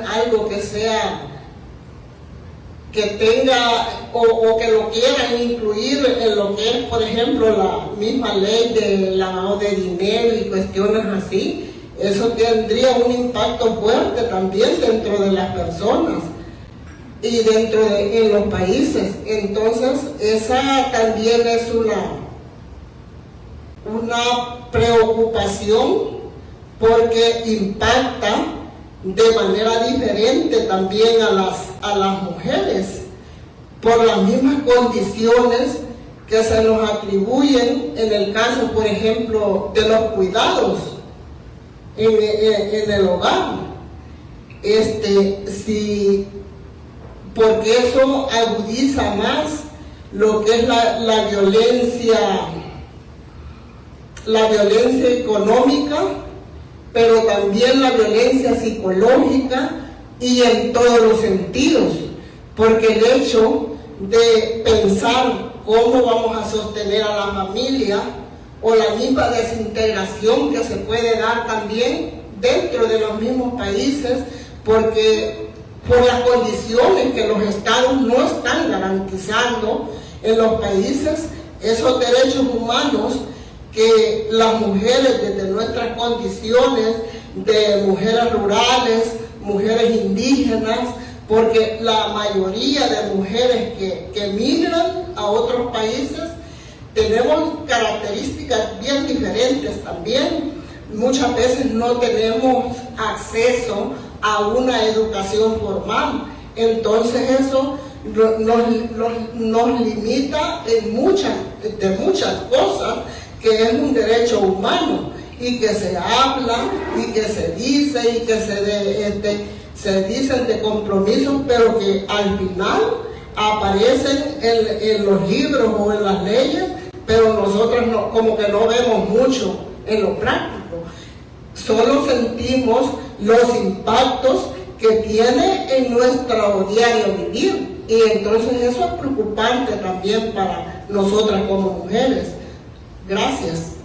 algo que sea, que tenga o que lo quieran incluir en lo que es, por ejemplo, la misma ley de lavado de dinero y cuestiones así, eso tendría un impacto fuerte también dentro de las personas y en los países. Entonces esa también es una preocupación, porque impacta de manera diferente también a las mujeres por las mismas condiciones que se nos atribuyen en el caso, por ejemplo, de los cuidados en el hogar. Porque eso agudiza más lo que es la violencia económica, pero también la violencia psicológica y en todos los sentidos, porque el hecho de pensar cómo vamos a sostener a la familia o la misma desintegración que se puede dar también dentro de los mismos países, porque por las condiciones que los estados no están garantizando en los países esos derechos humanos que las mujeres desde nuestras condiciones de mujeres rurales, mujeres indígenas, porque la mayoría de mujeres que migran a otros países tenemos características bien diferentes también. Muchas veces no tenemos acceso a una educación formal, entonces eso nos limita en muchas cosas, que es un derecho humano y que se habla y que se dice y que se dicen de compromisos, pero que al final aparecen en los libros o en las leyes, pero nosotros como que no vemos mucho en lo práctico. Solo sentimos los impactos que tiene en nuestro diario vivir, y entonces eso es preocupante también para nosotras como mujeres. Gracias.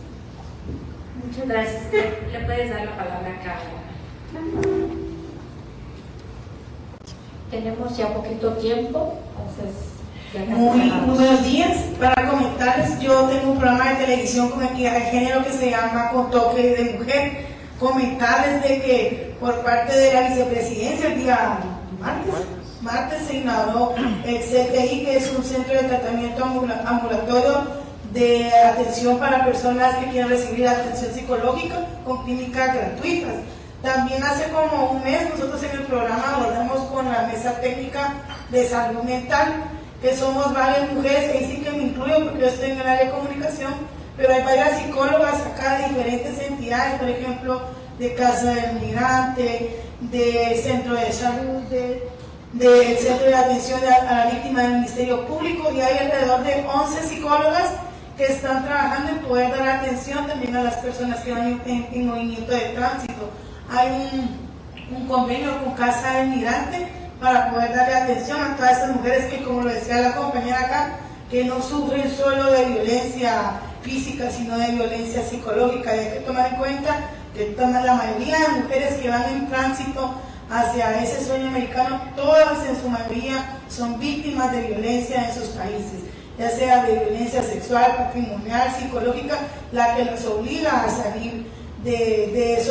Muchas gracias. Le puedes dar la palabra a Carla. tenemos ya poquito tiempo, entonces... Muy buenos días. Para comentarles, yo tengo un programa de televisión con equidad de género que se llama Con Toque de Mujer. Comentarles de que por parte de la vicepresidencia el día martes se inauguró el CTI, que es un centro de tratamiento ambulatorio de atención para personas que quieren recibir atención psicológica con clínicas gratuitas. También hace como un mes nosotros en el programa abordamos con la mesa técnica de salud mental, que somos varias mujeres, ahí sí que me incluyo porque yo estoy en el área de comunicación, pero hay varias psicólogas acá de diferentes entidades, por ejemplo, de Casa del Migrante, de Centro de Salud, del Centro de Atención a la Víctima del Ministerio Público, y hay alrededor de 11 psicólogas que están trabajando en poder dar atención también a las personas que van en movimiento de tránsito. Hay un convenio con Casa del Migrante para poder darle atención a todas estas mujeres que, como lo decía la compañera acá, que no sufren solo de violencia física, sino de violencia psicológica. Y hay que tomar en cuenta que la mayoría de mujeres que van en tránsito hacia ese sueño americano, todas en su mayoría son víctimas de violencia en sus países, ya sea de violencia sexual, patrimonial, psicológica, la que los obliga a salir de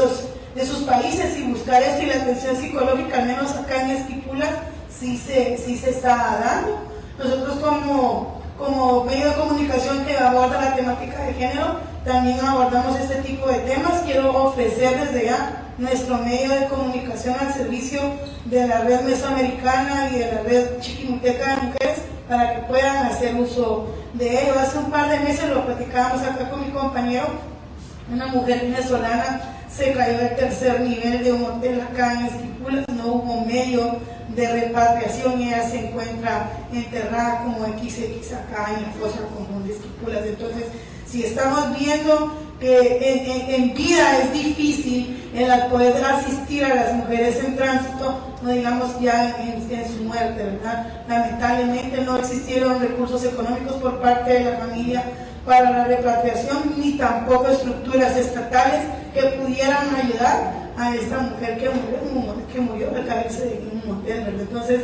sus países y buscar esto. Y la atención psicológica, al menos acá en Esquipulas, sí se está dando. Nosotros como medio de comunicación que aborda la temática de género, también abordamos este tipo de temas. Quiero ofrecer desde ya nuestro medio de comunicación al servicio de la red mesoamericana y de la red chiquimulteca de mujeres para que puedan hacer uso de ello. Hace un par de meses lo platicábamos acá con mi compañero, una mujer venezolana se cayó del tercer nivel de un hotel acá en Esquipulas, no hubo medio de repatriación y ella se encuentra enterrada como XX acá en la fosa común de Esquipulas. Entonces, si estamos viendo que en vida es difícil el poder asistir a las mujeres en tránsito, no digamos ya en su muerte, ¿verdad? Lamentablemente no existieron recursos económicos por parte de la familia para la repatriación, ni tampoco estructuras estatales que pudieran ayudar a esta mujer que murió de caerse en un hotel, ¿verdad? Entonces,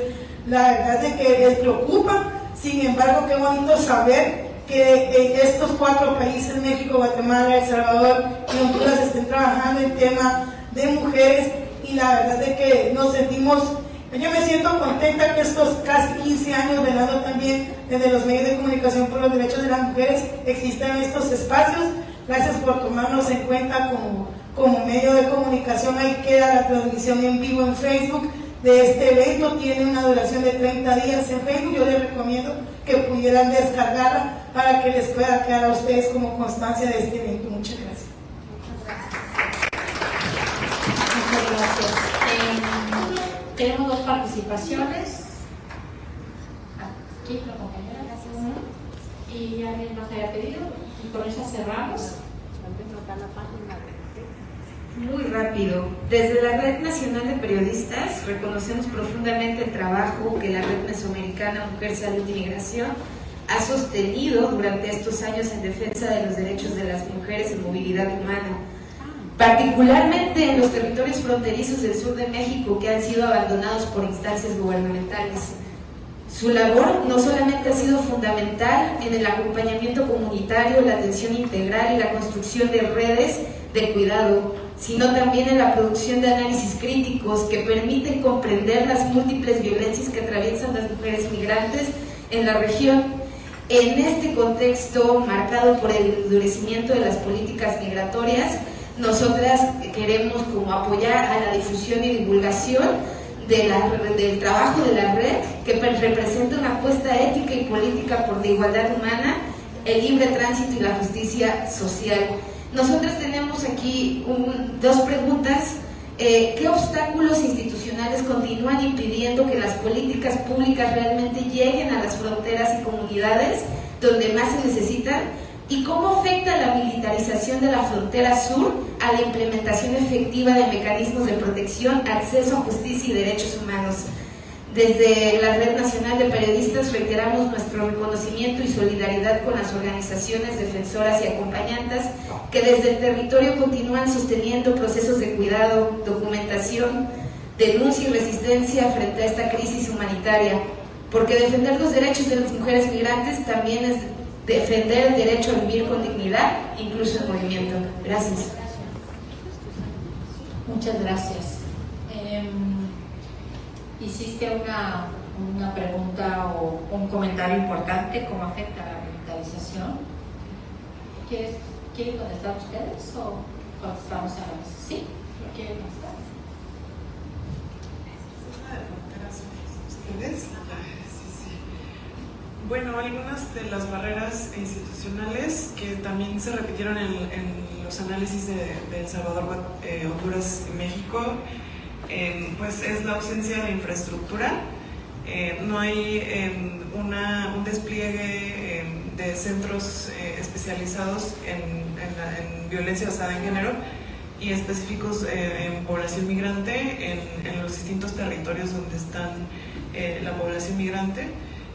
la verdad es que les preocupa. Sin embargo, qué bonito saber que estos 4 países, México, Guatemala, El Salvador y Honduras, estén trabajando en tema de mujeres, y la verdad es que nos sentimos, yo me siento contenta que estos casi 15 años velando también desde los medios de comunicación por los derechos de las mujeres existan estos espacios. Gracias por tomarnos en cuenta como medio de comunicación. Ahí queda la transmisión en vivo en Facebook de este evento, tiene una duración de 30 días en Facebook. Yo les recomiendo que pudieran descargarla para que les pueda quedar a ustedes como constancia de este evento. Muchas gracias. Muchas gracias. Tenemos 2 participaciones. Aquí la compañera, gracias. Y ya alguien nos haya pedido, y con esa cerramos. Muy rápido. Desde la Red Nacional de Periodistas reconocemos profundamente el trabajo que la Red Mesoamericana Mujer, Salud y Migración ha sostenido durante estos años en defensa de los derechos de las mujeres en movilidad humana, particularmente en los territorios fronterizos del sur de México que han sido abandonados por instancias gubernamentales. Su labor no solamente ha sido fundamental en el acompañamiento comunitario, la atención integral y la construcción de redes de cuidado, sino también en la producción de análisis críticos que permiten comprender las múltiples violencias que atraviesan las mujeres migrantes en la región. En este contexto marcado por el endurecimiento de las políticas migratorias, nosotras queremos como apoyar a la difusión y divulgación del trabajo de la red, que representa una apuesta ética y política por la igualdad humana, el libre tránsito y la justicia social. Nosotros tenemos aquí 2 preguntas. ¿Qué obstáculos institucionales continúan impidiendo que las políticas públicas realmente lleguen a las fronteras y comunidades donde más se necesitan? ¿Y cómo afecta la militarización de la frontera sur a la implementación efectiva de mecanismos de protección, acceso a justicia y derechos humanos? Desde la Red Nacional de Periodistas reiteramos nuestro reconocimiento y solidaridad con las organizaciones defensoras y acompañantes que desde el territorio continúan sosteniendo procesos de cuidado, documentación, denuncia y resistencia frente a esta crisis humanitaria, porque defender los derechos de las mujeres migrantes también es defender el derecho a vivir con dignidad, incluso en movimiento. Gracias. Muchas gracias. Hiciste una pregunta o un comentario importante, ¿cómo afecta la revitalización? ¿Quieren contestar ustedes o contestamos a la mesa? ¿Sí? ¿Lo quieren contestar? ¿Ustedes? Sí. Bueno, algunas de las barreras institucionales que también se repitieron en los análisis de El Salvador, Honduras y México, pues es la ausencia de infraestructura. No hay un despliegue de centros especializados en violencia basada en género y específicos en población migrante en los distintos territorios donde están la población migrante.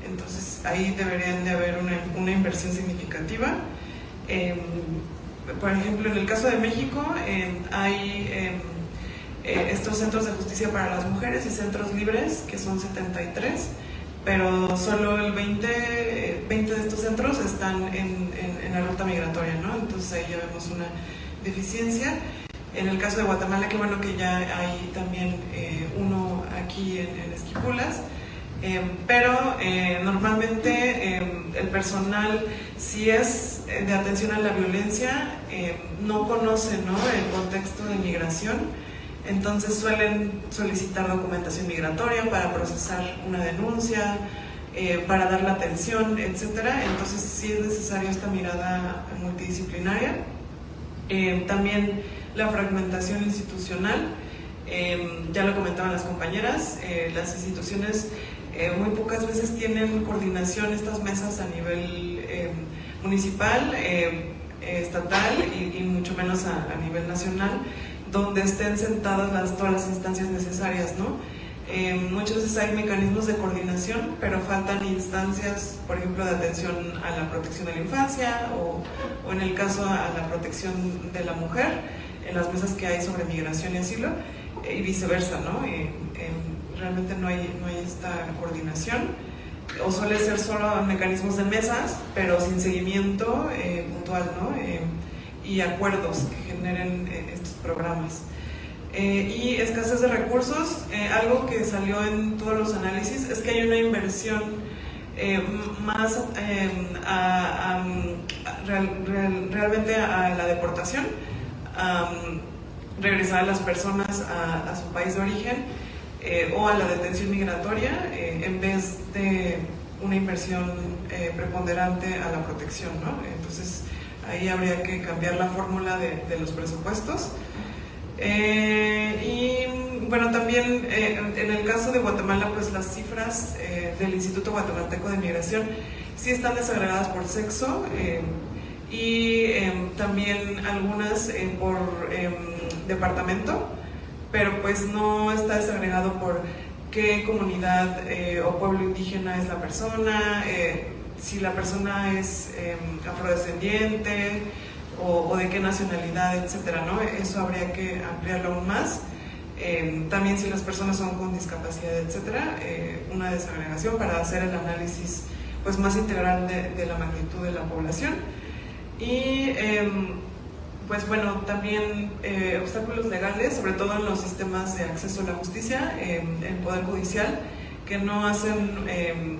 Entonces ahí deberían de haber una inversión significativa. Por ejemplo, en el caso de México hay estos centros de justicia para las mujeres y centros libres, que son 73, pero solo el 20 de estos centros están en la ruta migratoria, ¿no? Entonces ahí ya vemos una deficiencia. En el caso de Guatemala, qué bueno que ya hay también uno aquí en Esquipulas, pero normalmente el personal, si es de atención a la violencia, no conoce, ¿no?, el contexto de migración. Entonces suelen solicitar documentación migratoria para procesar una denuncia, para dar la atención, etcétera. Entonces sí es necesaria esta mirada multidisciplinaria. También la fragmentación institucional, ya lo comentaban las compañeras, las instituciones muy pocas veces tienen coordinación, estas mesas a nivel municipal, estatal y mucho menos a nivel nacional, donde estén sentadas todas las instancias necesarias, ¿no? Muchas veces hay mecanismos de coordinación, pero faltan instancias, por ejemplo, de atención a la protección de la infancia o en el caso a la protección de la mujer, en las mesas que hay sobre migración y asilo, y viceversa, ¿no? Realmente no hay esta coordinación, o suele ser solo mecanismos de mesas, pero sin seguimiento puntual, ¿no? Y acuerdos que generen estos programas. Y escasez de recursos, algo que salió en todos los análisis es que hay una inversión más realmente a la deportación, regresar a las personas a su país de origen o a la detención migratoria en vez de una inversión preponderante a la protección, ¿no? Entonces ahí habría que cambiar la fórmula de los presupuestos. Y bueno, también en el caso de Guatemala, pues las cifras del Instituto Guatemalteco de Migración sí están desagregadas por sexo y también algunas por departamento, pero pues no está desagregado por qué comunidad o pueblo indígena es la persona, si la persona es afrodescendiente o de qué nacionalidad, etcétera, ¿no? Eso habría que ampliarlo aún más. También si las personas son con discapacidad, etcétera, una desagregación para hacer el análisis pues más integral de la magnitud de la población. Y pues bueno, también obstáculos legales, sobre todo en los sistemas de acceso a la justicia, en Poder Judicial, que no hacen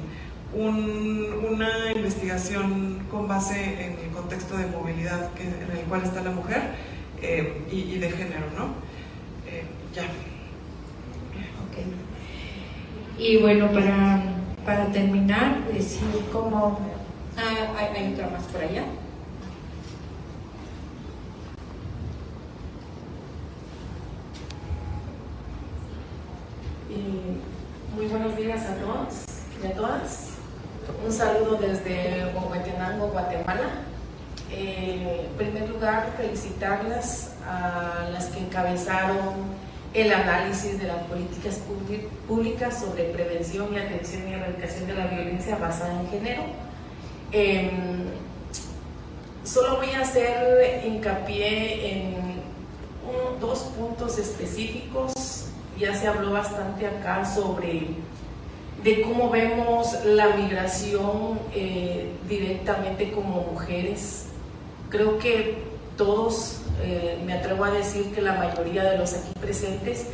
una investigación con base en el contexto de movilidad en el cual está la mujer y de género, ¿no? Ya. Okay. Y bueno, para terminar, decir cómo... hay otra más por allá. Muy buenos días a todos y a todas. Un saludo desde Huehuetenango, Guatemala. En primer lugar, felicitarlas a las que encabezaron el análisis de las políticas públicas sobre prevención y atención y erradicación de la violencia basada en género. Solo voy a hacer hincapié en dos puntos específicos ya se habló bastante acá sobre de cómo vemos la migración directamente como mujeres. Creo que todos, me atrevo a decir que la mayoría de los aquí presentes,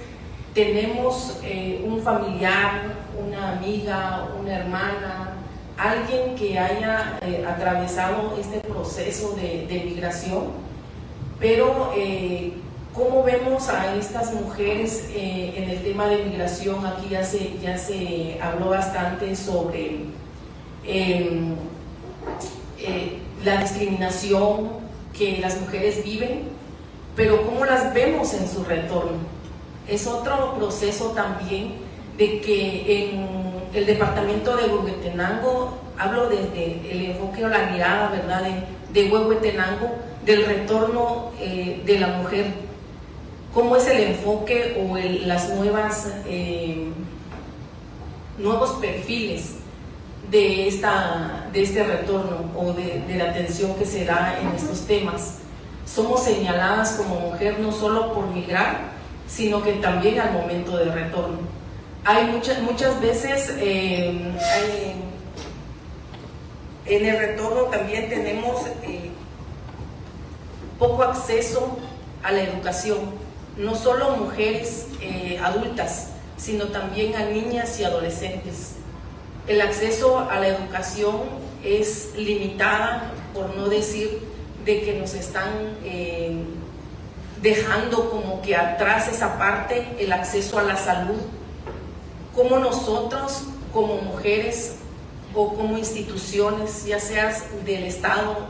tenemos un familiar, una amiga, una hermana, alguien que haya atravesado este proceso de migración, pero ¿cómo vemos a estas mujeres en el tema de migración? Aquí ya se habló bastante sobre la discriminación que las mujeres viven, pero ¿cómo las vemos en su retorno? Es otro proceso también de que en el departamento de Huehuetenango, hablo desde el enfoque o la mirada, ¿verdad?, de Huehuetenango, del retorno de la mujer. ¿Cómo es el enfoque o las nuevos perfiles de este retorno o de la atención que se da en estos temas? Somos señaladas como mujer no solo por migrar, sino que también al momento del retorno. Hay muchas veces en el retorno también tenemos poco acceso a la educación, no solo mujeres adultas, sino también a niñas y adolescentes. El acceso a la educación es limitada, por no decir de que nos están dejando como que atrás esa parte, el acceso a la salud. Como nosotros, como mujeres o como instituciones, ya seas del Estado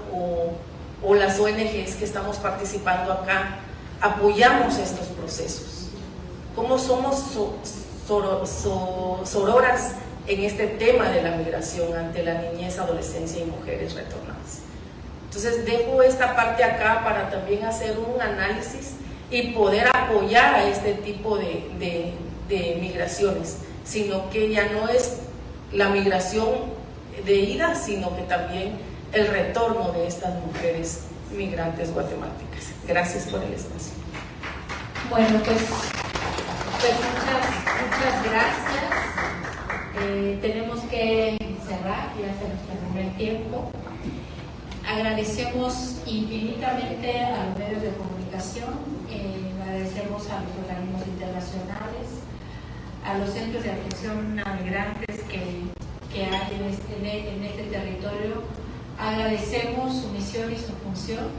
o las ONGs que estamos participando acá, apoyamos estos procesos? ¿Cómo somos sororas en este tema de la migración ante la niñez, adolescencia y mujeres retornadas? Entonces dejo esta parte acá para también hacer un análisis y poder apoyar a este tipo de migraciones, sino que ya no es la migración de ida, sino que también el retorno de estas mujeres migrantes guatemaltecas. Gracias por el espacio. Bueno, pues muchas gracias. Tenemos que cerrar, ya se nos terminó el tiempo. Agradecemos infinitamente a los medios de comunicación, agradecemos a los organismos internacionales, a los centros de atención a migrantes que hay en este territorio. Agradecemos su misión y su función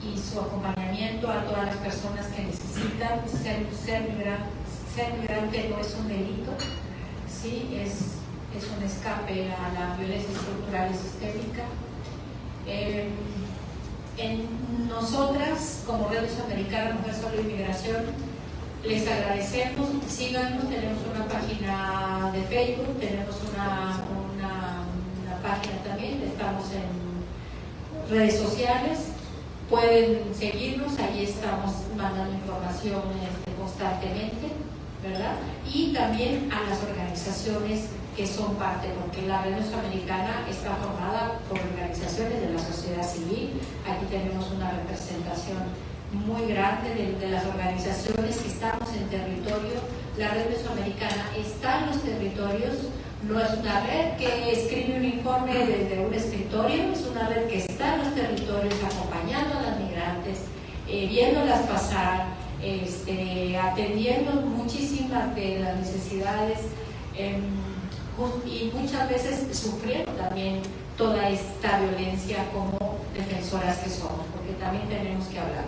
y su acompañamiento a todas las personas que necesitan. Ser migrante no es un delito, ¿sí? Es un escape a la violencia estructural y sistémica. Nosotras, como Red Mesoamericana Mujer Solo Inmigración, les agradecemos. Síganos, tenemos una página de Facebook, tenemos una página también, estamos en redes sociales, pueden seguirnos, ahí estamos mandando información constantemente, ¿verdad? Y también a las organizaciones que son parte, porque la Red Mesoamericana está formada por organizaciones de la sociedad civil. Aquí tenemos una representación muy grande de las organizaciones que estamos en territorio. La Red Mesoamericana está en los territorios, no es una red que escribe un informe desde un escritorio, es una red que está en los territorios acompañando a las migrantes, viéndolas pasar, atendiendo muchísimas de las necesidades y muchas veces sufriendo también toda esta violencia como defensoras que somos, porque también tenemos que hablar.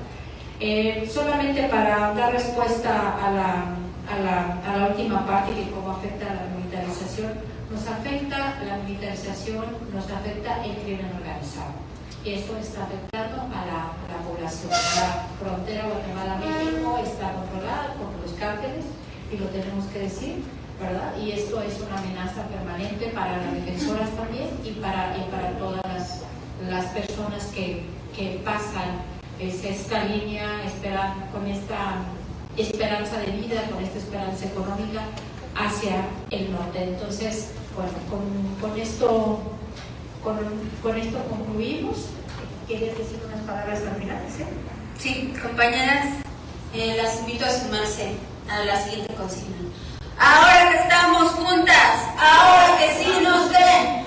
Solamente para dar respuesta a la última parte, que cómo afecta a la militarización, nos afecta la militarización, nos afecta el crimen organizado. Y esto está afectando a la población. La frontera Guatemala-México está controlada por los cárteles, y lo tenemos que decir, ¿verdad? Y esto es una amenaza permanente para las defensoras también y para todas las personas que pasan esta línea con esta esperanza de vida, con esta esperanza económica hacia el norte. Entonces, bueno, con esto concluimos. ¿Quieres decir unas palabras al final? Sí, compañeras, las invito a sumarse a la siguiente consigna. Ahora que estamos juntas, ahora que sí nos ven,